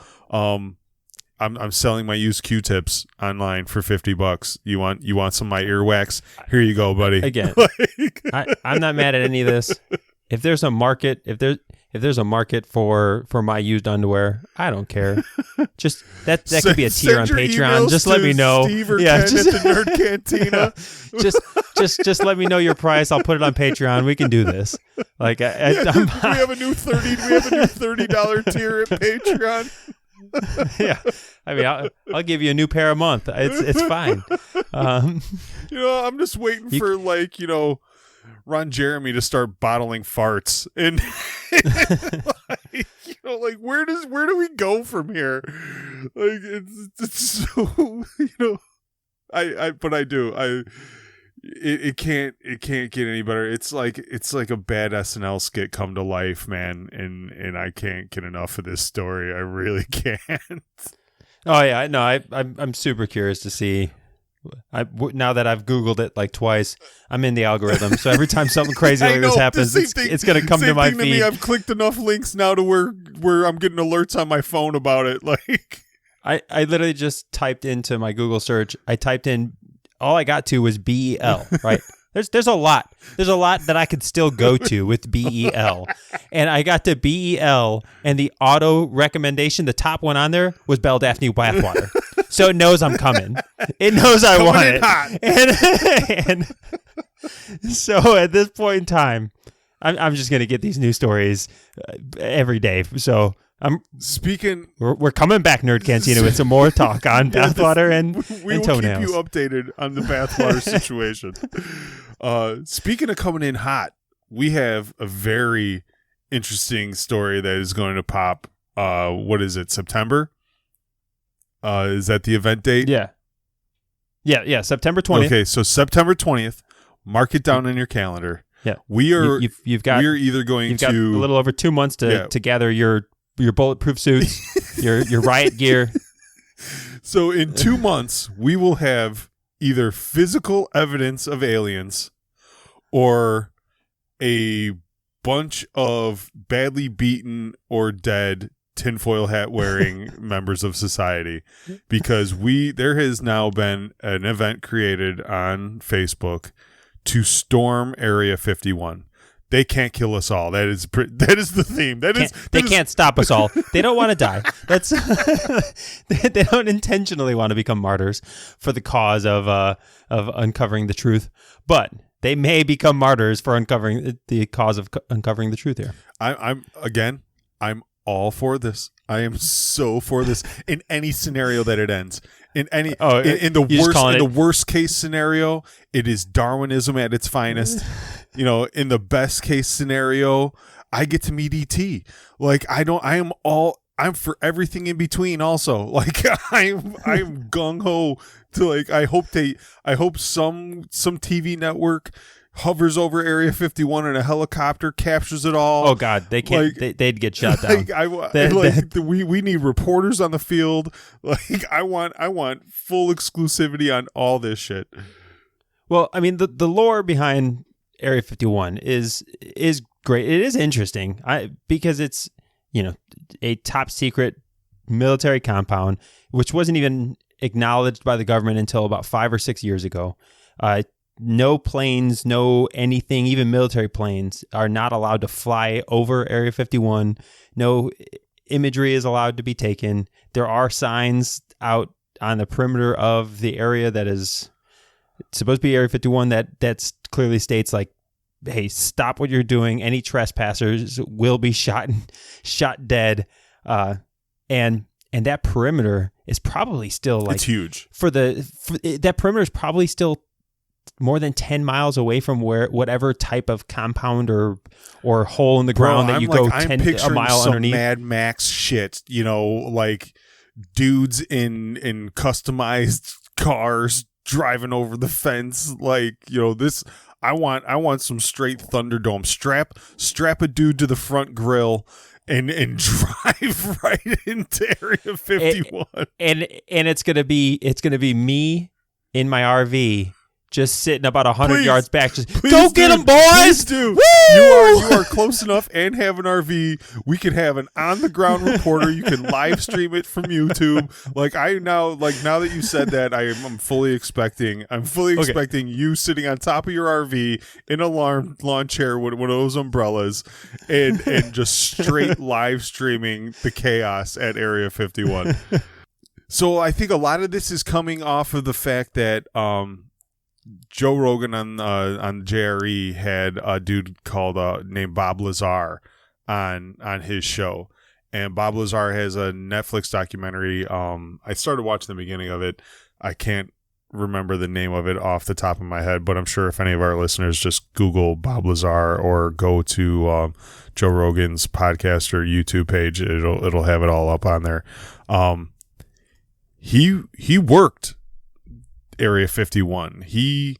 I'm selling my used Q-tips online for $50. You want some of my earwax? Here you go, buddy. Again, I'm not mad at any of this. If there's a market, if there's a market for my used underwear, I don't care. Just that could be a tier on Patreon. Just let me know. Steve or Ken at the Nerd Cantina. just let me know your price. I'll put it on Patreon. We can do this. Like, we have a new $30 tier at Patreon. Yeah, I mean, I'll give you a new pair a month. It's fine. You know, I'm just waiting for, like, you know, Ron Jeremy to start bottling farts, and like, you know, like, where do we go from here? Like, it's so, you know, it can't get any better. It's like a bad SNL skit come to life, man, and I can't get enough of this story. I really can't. Oh yeah, no, I'm super curious to see. Now that I've Googled it like twice, I'm in the algorithm. So every time something crazy like this happens, it's going to come to my feed. To me, I've clicked enough links now to where I'm getting alerts on my phone about it. Like, I literally just typed into my Google search. I typed in, all I got to was BEL, right? There's a lot. There's a lot that I could still go to with BEL. And I got to BEL, and the auto recommendation, the top one on there, was Belle Delphine bathwater. So it knows I'm coming. It knows I want it. And so at this point in time, I'm just going to get these new stories every day. So we're coming back, Nerd Cantina, with some more talk on bathwater and toenails. We will keep you updated on the bathwater situation. Speaking of coming in hot, we have a very interesting story that is going to pop. What is it, September? Is that the event date? Yeah, September 20th. Okay, so September 20th. Mark it down in your calendar. Yeah, we are. You've got a little over 2 months to gather your bulletproof suits. your riot gear. So in 2 months, we will have either physical evidence of aliens or a bunch of badly beaten or dead tinfoil hat wearing members of society, because there has now been an event created on Facebook to storm Area 51. They can't kill us all. That is the theme. They can't stop us all. They don't want to die. That's they don't intentionally want to become martyrs for the cause of uncovering the truth, but they may become martyrs for uncovering the cause of uncovering the truth here. I'm all for this. I am so for this in any scenario that it ends. In the worst case scenario, it is Darwinism at its finest. In the best case scenario, I get to meet ET. Like I'm for everything in between also. Like I'm gung ho to, like, I hope some TV network hovers over Area 51 in a helicopter, captures it all. Oh God, they can't. They'd get shot down. We need reporters on the field. Like I want full exclusivity on all this shit. Well, I mean, the lore behind Area 51 is great. It is interesting. Because it's a top secret military compound, which wasn't even acknowledged by the government until about 5 or 6 years ago. No planes, no anything, even military planes are not allowed to fly over Area 51. No imagery is allowed to be taken. There are signs out on the perimeter of the area that is supposed to be Area 51 that clearly states, like, hey, stop what you're doing. Any trespassers will be shot dead. And that perimeter is probably still, like, it's huge. That perimeter is probably still more than 10 miles away from whatever type of compound or hole in the ground that you go a mile some underneath. Mad Max shit, like dudes in customized cars driving over the fence. Like, this, I want some straight Thunderdome. Strap a dude to the front grill and drive right into Area 51. And it's gonna be me in my RV, just sitting about 100 yards back. Just go get them, boys! Please do. Woo! You are close enough and have an RV. We could have an on the ground reporter. You can live stream it from YouTube. Now that you said that, I'm fully expecting. Expecting you sitting on top of your RV in a lawn chair with one of those umbrellas, and just straight live streaming the chaos at Area 51. So I think a lot of this is coming off of the fact that Joe Rogan on JRE had a dude named Bob Lazar on his show, and Bob Lazar has a Netflix documentary. I started watching the beginning of it. I can't remember the name of it off the top of my head, but I'm sure if any of our listeners just Google Bob Lazar or go to Joe Rogan's podcast or YouTube page, it'll have it all up on there. He worked Area 51. He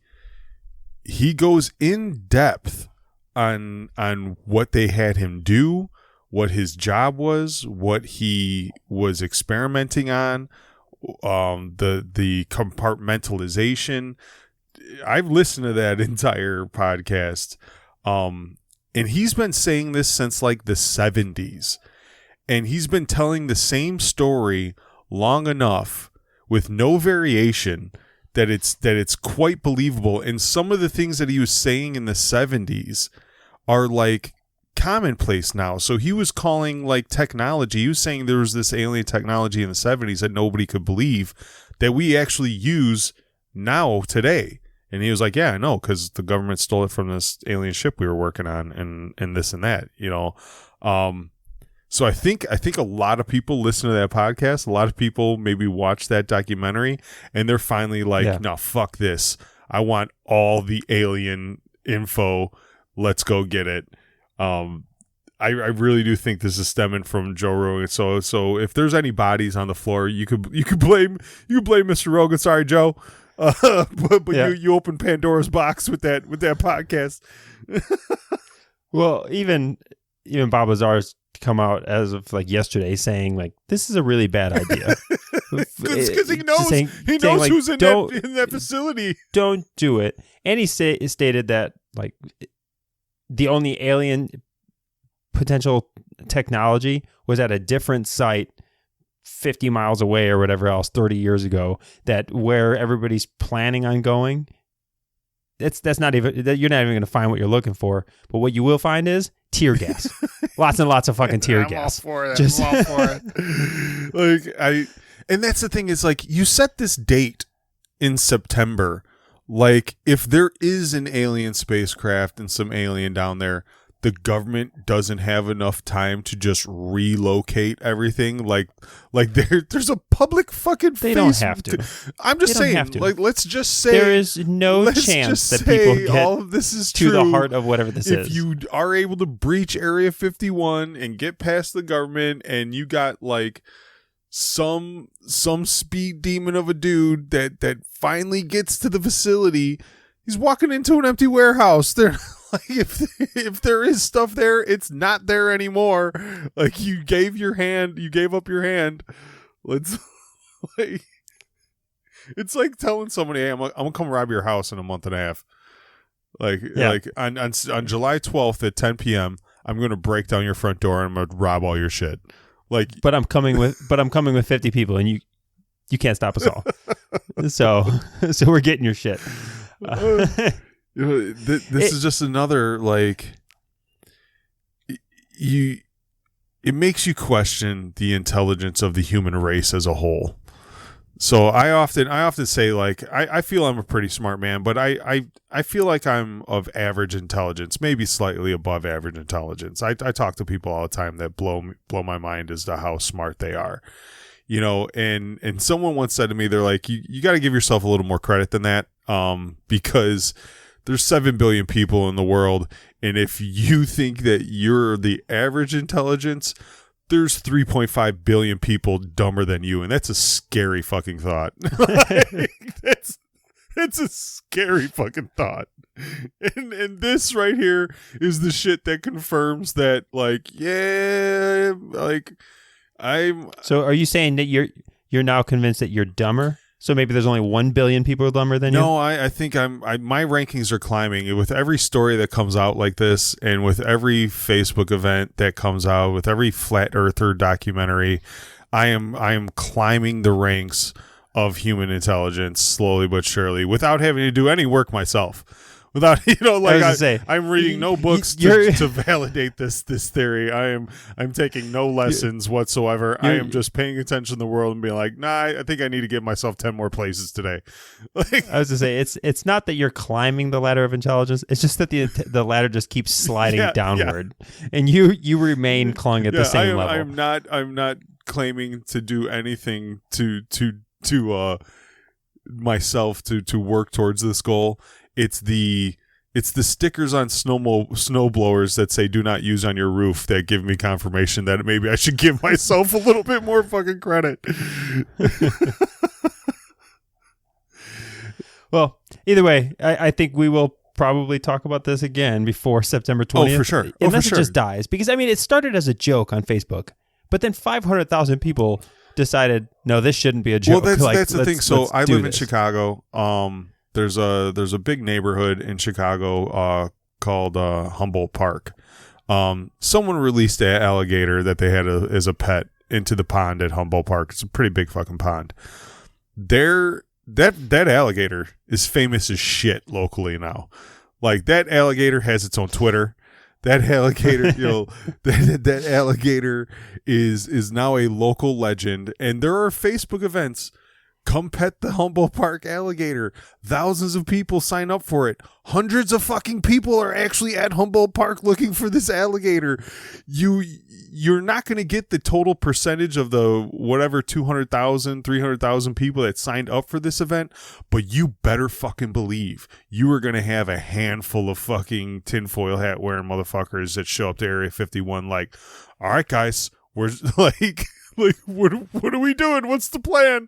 goes in depth on what they had him do, what his job was, what he was experimenting on, the compartmentalization. I've listened to that entire podcast, and he's been saying this since like the 70s, and he's been telling the same story long enough with no variation that it's quite believable. And some of the things that he was saying in the 70s are like commonplace now. So he was calling like technology. He was saying there was this alien technology in the 70s that nobody could believe that we actually use now today. And he was like, yeah, I know, because the government stole it from this alien ship we were working on, and this and that, So I think a lot of people listen to that podcast. A lot of people maybe watch that documentary, and they're finally like, no, fuck this. I want all the alien info. Let's go get it. I really do think this is stemming from Joe Rogan. So if there's any bodies on the floor, you could blame Mr. Rogan. Sorry, Joe. But you opened Pandora's box with that podcast. Well, even Bob Lazar's come out as of like yesterday saying like this is a really bad idea. Because he knows like, who's in that facility. Don't do it. And he stated that like the only alien potential technology was at a different site 50 miles away or whatever else 30 years ago, that where everybody's planning on going, that's not even, you're not even going to find what you're looking for. But what you will find is tear gas. Lots and lots of fucking tear gas. I'm all for it. And that's the thing is like, you set this date in September. Like, if there is an alien spacecraft and some alien down there, the government doesn't have enough time to just relocate everything. Like there's a public fucking. They don't have to. I'm just saying. Like, let's just say there is no chance that people get all of this is to true. the heart of whatever this is. If you are able to breach Area 51 and get past the government, and you got like some speed demon of a dude that finally gets to the facility, he's walking into an empty warehouse. They're like, if there is stuff there, it's not there anymore. Like, you gave up your hand. Let's like, it's like telling somebody, hey, I'm gonna come rob your house in a month and a half. Like on July 12th at 10 p.m. I'm gonna break down your front door and I'm gonna rob all your shit. Like, but I'm coming with 50 people, and you can't stop us all. so we're getting your shit. This is just another, like, it makes you question the intelligence of the human race as a whole. So I often say, like, I feel I'm a pretty smart man, but I feel like I'm of average intelligence, maybe slightly above average intelligence. I talk to people all the time that blow my mind as to how smart they are. You know, and someone once said to me, they're like, you got to give yourself a little more credit than that, because there's 7 billion people in the world, and if you think that you're the average intelligence, there's 3.5 billion people dumber than you, and that's a scary fucking thought. That's a scary fucking thought. And this right here is the shit that confirms that, like, yeah, like, So are you saying that you're now convinced that you're dumber? So maybe there's only 1 billion people dumber than you? No, I think my rankings are climbing with every story that comes out like this, and with every Facebook event that comes out, with every flat earther documentary. I am climbing the ranks of human intelligence slowly but surely, without having to do any work myself. Without, I'm reading no books to validate this theory. I'm taking no lessons whatsoever. I am just paying attention to the world and being like, nah, I think I need to give myself 10 more places today. Like, I was to say, it's not that you're climbing the ladder of intelligence. It's just that the ladder just keeps sliding downward, and you remain clung at the same level. I'm not claiming to do anything to myself to work towards this goal. It's the stickers on snow blowers that say "do not use on your roof" that give me confirmation that maybe I should give myself a little bit more fucking credit. Well, either way, I think we will probably talk about this again before September 20th. Oh, for sure. Unless it just dies. Because, I mean, it started as a joke on Facebook, but then 500,000 people decided, no, this shouldn't be a joke. Well, that's the thing. So I live in Chicago. There's a big neighborhood in Chicago called Humboldt Park. Someone released an alligator that they had as a pet into the pond at Humboldt Park. It's a pretty big fucking pond. That alligator is famous as shit locally now. Like, that alligator has its own Twitter. That alligator, that alligator is now a local legend, and there are Facebook events. Come pet the Humboldt Park alligator. Thousands of people sign up for it. Hundreds of fucking people are actually at Humboldt Park looking for this alligator. You're not going to get the total percentage of the whatever 200,000, 300,000 people that signed up for this event, but you better fucking believe you are going to have a handful of fucking tinfoil hat wearing motherfuckers that show up to Area 51 like, all right, guys, we're like... Like, what are we doing? What's the plan?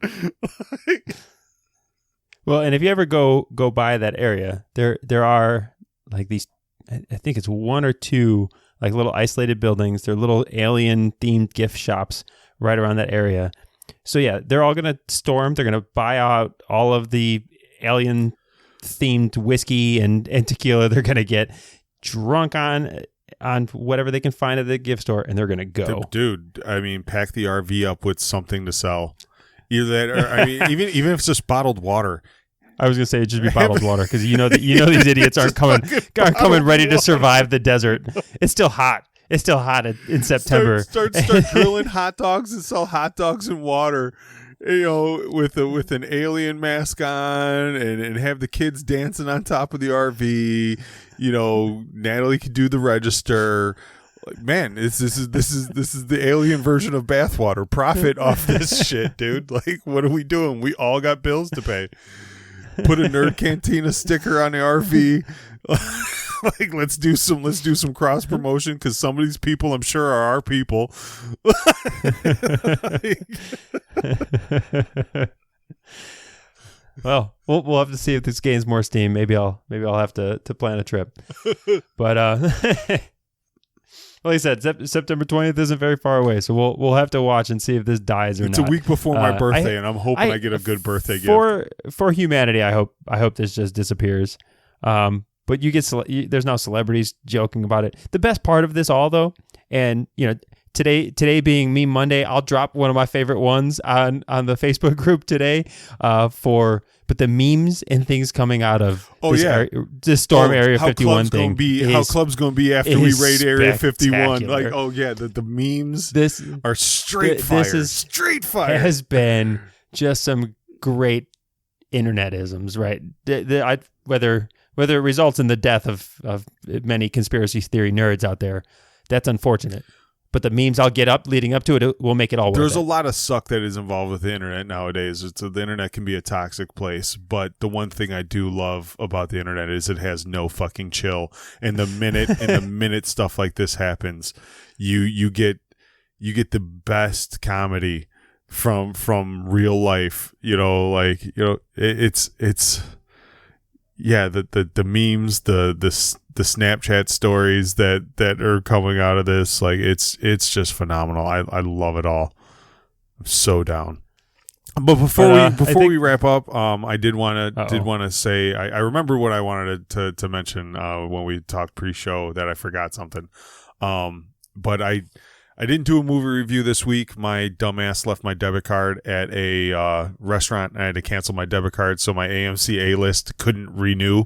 Well, and if you ever go by that area, there are like these, I think it's 1 or 2 like little isolated buildings. They're little alien themed gift shops right around that area. So yeah, they're all going to storm. They're going to buy out all of the alien themed whiskey and tequila. They're going to get drunk on whatever they can find at the gift store, and they're going to go. Dude, I mean, pack the RV up with something to sell. Either that, or I mean, even if it's just bottled water. I was going to say it'd just be bottled water, because you know these idiots aren't coming ready to survive the desert. It's still hot. It's still hot in September. Start grilling hot dogs and sell hot dogs and water, with an alien mask on, and have the kids dancing on top of the RV. Natalie could do the register. Like, man, this is the alien version of bathwater. Profit off this shit, dude. Like, what are we doing? We all got bills to pay. Put a Nerd Cantina sticker on the RV. Like, let's do some cross promotion, because some of these people, I'm sure, are our people. Well, we'll have to see if this gains more steam. Maybe I'll have to plan a trip. But like I said, September 20th isn't very far away, so we'll have to watch and see if this dies or not. It's a week before my birthday, and I'm hoping I get a good birthday gift. For humanity, I hope this just disappears. But you get there's now celebrities joking about it. The best part of this all, though, and today being Meme Monday, I'll drop one of my favorite ones on the Facebook group today. But the memes and things coming out of this storm Area 51 thing. How club's going to be after we raid Area 51? Like, the memes are straight fire. Straight fire has been just some great internetisms, right? Whether it results in the death of many conspiracy theory nerds out there, that's unfortunate. But the memes I'll get up leading up to it will make it all worth it. There's a lot of suck that is involved with the internet nowadays. The internet can be a toxic place, but the one thing I do love about the internet is it has no fucking chill. And the minute stuff like this happens, you get the best comedy from real life. It's the memes, the Snapchat stories that are coming out of this, like it's just phenomenal. I love it all. I'm so down. But before we wrap up, I did want to say I remember what I wanted to mention when we talked pre-show, that I forgot something. But I didn't do a movie review this week. My dumbass left my debit card at a restaurant, and I had to cancel my debit card, so my AMC A-list couldn't renew.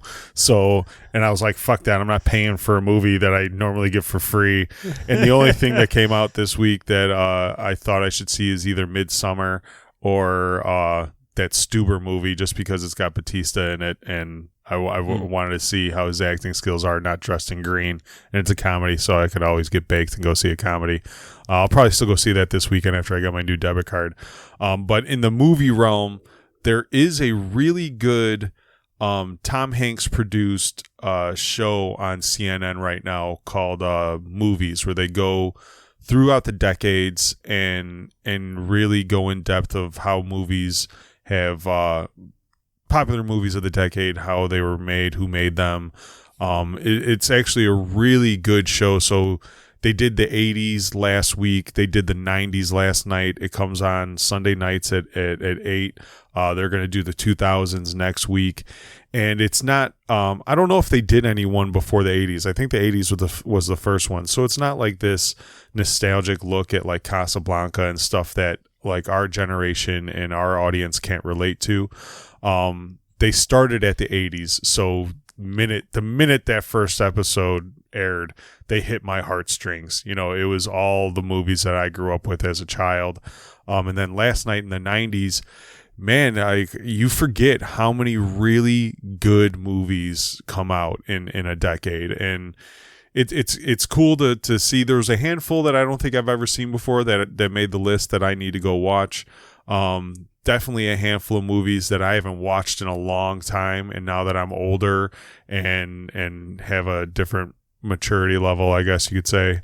And I was like, fuck that. I'm not paying for a movie that I normally get for free. And the only thing that came out this week that I thought I should see is either Midsummer or that Stuber movie, just because it's got Batista in it, and I wanted to see how his acting skills are not dressed in green, and it's a comedy, so I could always get baked and go see a comedy. I'll probably still go see that this weekend after I get my new debit card. But in the movie realm, there is a really good Tom Hanks produced show on CNN right now called Movies, where they go throughout the decades and really go in depth of how movies have popular movies of the decade, how they were made, who made them. It's actually a really good show. So they did the 80s last week. They did the 90s last night. It comes on Sunday nights at 8. They're going to do the 2000s next week. And it's not, I don't know if they did anyone before the 80s. I think the 80s was the first one. So it's not like this nostalgic look at like Casablanca and stuff that like our generation and our audience can't relate to. They started at the 80s, so the minute that first episode aired, they hit my heartstrings. It was all the movies that I grew up with as a child. And then last night in the 90s, man, you forget how many really good movies come out in a decade. And it's cool to see. There's a handful that I don't think I've ever seen before that made the list that I need to go watch. Definitely a handful of movies that I haven't watched in a long time, and now that I'm older and have a different maturity level, I guess you could say,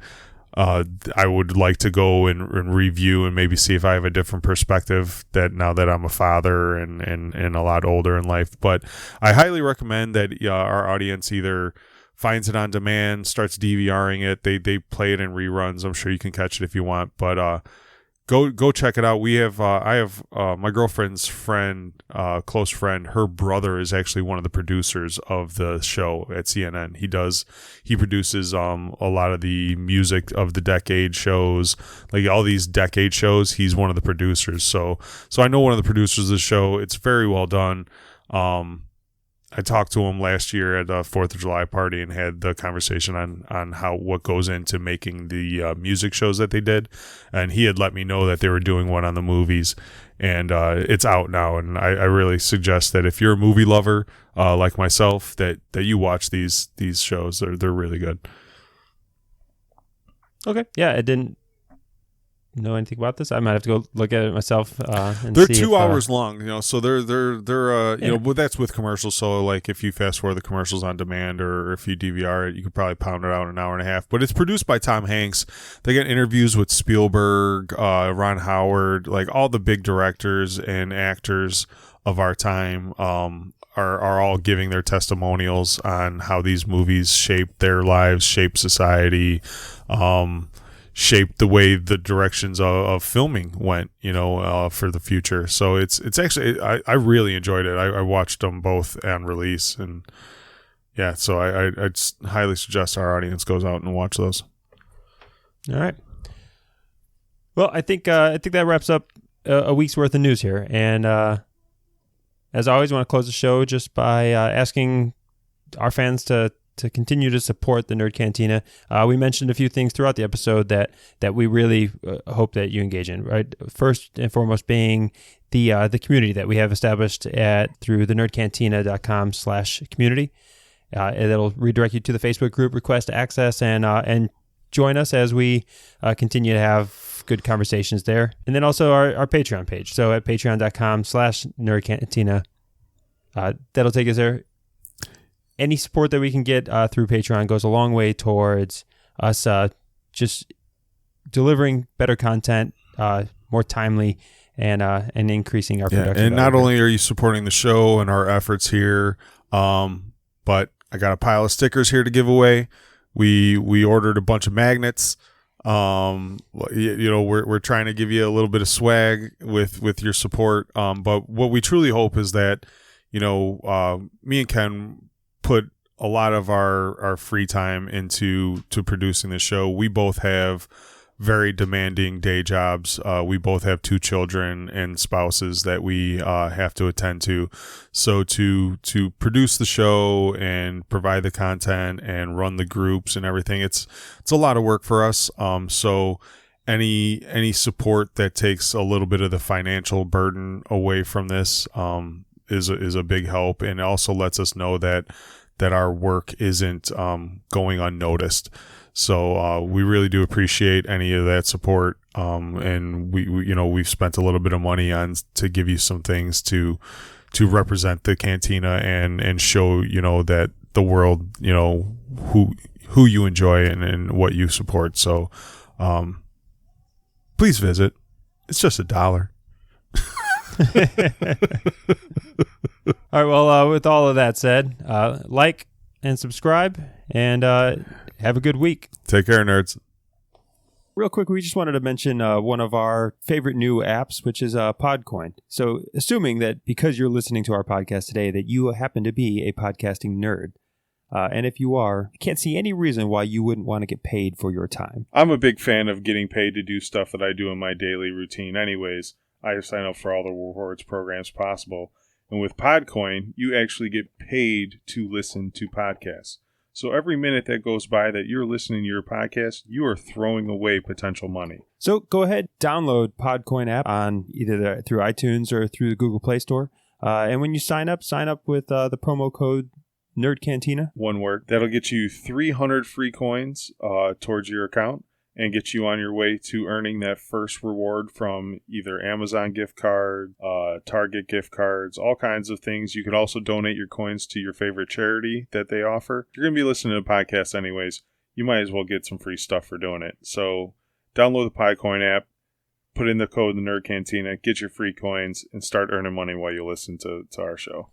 I would like to go and review and maybe see if I have a different perspective that now that I'm a father and a lot older in life. But I highly recommend that our audience either finds it on demand, starts DVRing it. They play it in reruns. I'm sure you can catch it if you want, but go check it out. We have I have my girlfriend's friend, close friend. Her brother is actually one of the producers of the show at CNN. He produces a lot of the music of the decade shows, like all these decade shows. He's one of the producers. So I know one of the producers of the show. It's very well done. I talked to him last year at a 4th of July party and had the conversation on what goes into making the music shows that they did. And he had let me know that they were doing one on the movies, and it's out now. And I really suggest that if you're a movie lover like myself, that you watch these shows. They're really good. Okay. Yeah, I didn't know anything about this. I might have to go look at it myself. And they're see 2 if, hours long, so they're you know, but that's with commercials. So like if you fast forward the commercials on demand, or if you DVR it, you could probably pound it out in an hour and a half. But it's produced by Tom Hanks. They get interviews with Spielberg, Ron Howard, like all the big directors and actors of our time. Are all giving their testimonials on how these movies shaped their lives, shaped society, shaped the way the directions of filming went, for the future. So it's actually, I really enjoyed it. I watched them both on release, and yeah, so I just highly suggest our audience goes out and watch those. All right. Well, I think that wraps up a week's worth of news here, and as always, I want to close the show just by asking our fans to continue to support the Nerd Cantina. We mentioned a few things throughout the episode that we really hope that you engage in, right? First and foremost being the community that we have established through the nerdcantina.com/community. It'll redirect you to the Facebook group, request access, and join us as we continue to have good conversations there. And then also our Patreon page. So at patreon.com/nerdcantina, that'll take us there. Any support that we can get through Patreon goes a long way towards us just delivering better content, more timely, and increasing our production. And not only are you supporting the show and our efforts here, but I got a pile of stickers here to give away. We ordered a bunch of magnets. We're trying to give you a little bit of swag with your support. But what we truly hope is that, me and Ken put a lot of our free time into producing the show. We both have very demanding day jobs. We both have 2 children and spouses that we have to attend to. So to produce the show and provide the content and run the groups and everything, it's a lot of work for us. So any support that takes a little bit of the financial burden away from this is a big help, and also lets us know that our work isn't going unnoticed. So we really do appreciate any of that support, and we've spent a little bit of money to give you some things to represent the Cantina and show that the world who you enjoy and what you support. So please visit. It's just $1. All right, well, with all of that said, like and subscribe, and have a good week. Take care, nerds. Real quick, we just wanted to mention one of our favorite new apps, which is Podcoin. So assuming that because you're listening to our podcast today that you happen to be a podcasting nerd, and if you are, I can't see any reason why you wouldn't want to get paid for your time. I'm a big fan of getting paid to do stuff that I do in my daily routine anyways. I sign up for all the rewards programs possible. And with Podcoin, you actually get paid to listen to podcasts. So every minute that goes by that you're listening to your podcast, you are throwing away potential money. So go ahead, download Podcoin app on either through iTunes or through the Google Play Store. And when you sign up with the promo code NerdCantina. One word. That'll get you 300 free coins towards your account, and get you on your way to earning that first reward from either Amazon gift card, Target gift cards, all kinds of things. You can also donate your coins to your favorite charity that they offer. If you're going to be listening to podcasts anyways, you might as well get some free stuff for doing it. So download the Podcoin app, put in the code the Nerd Cantina, get your free coins, and start earning money while you listen to our show.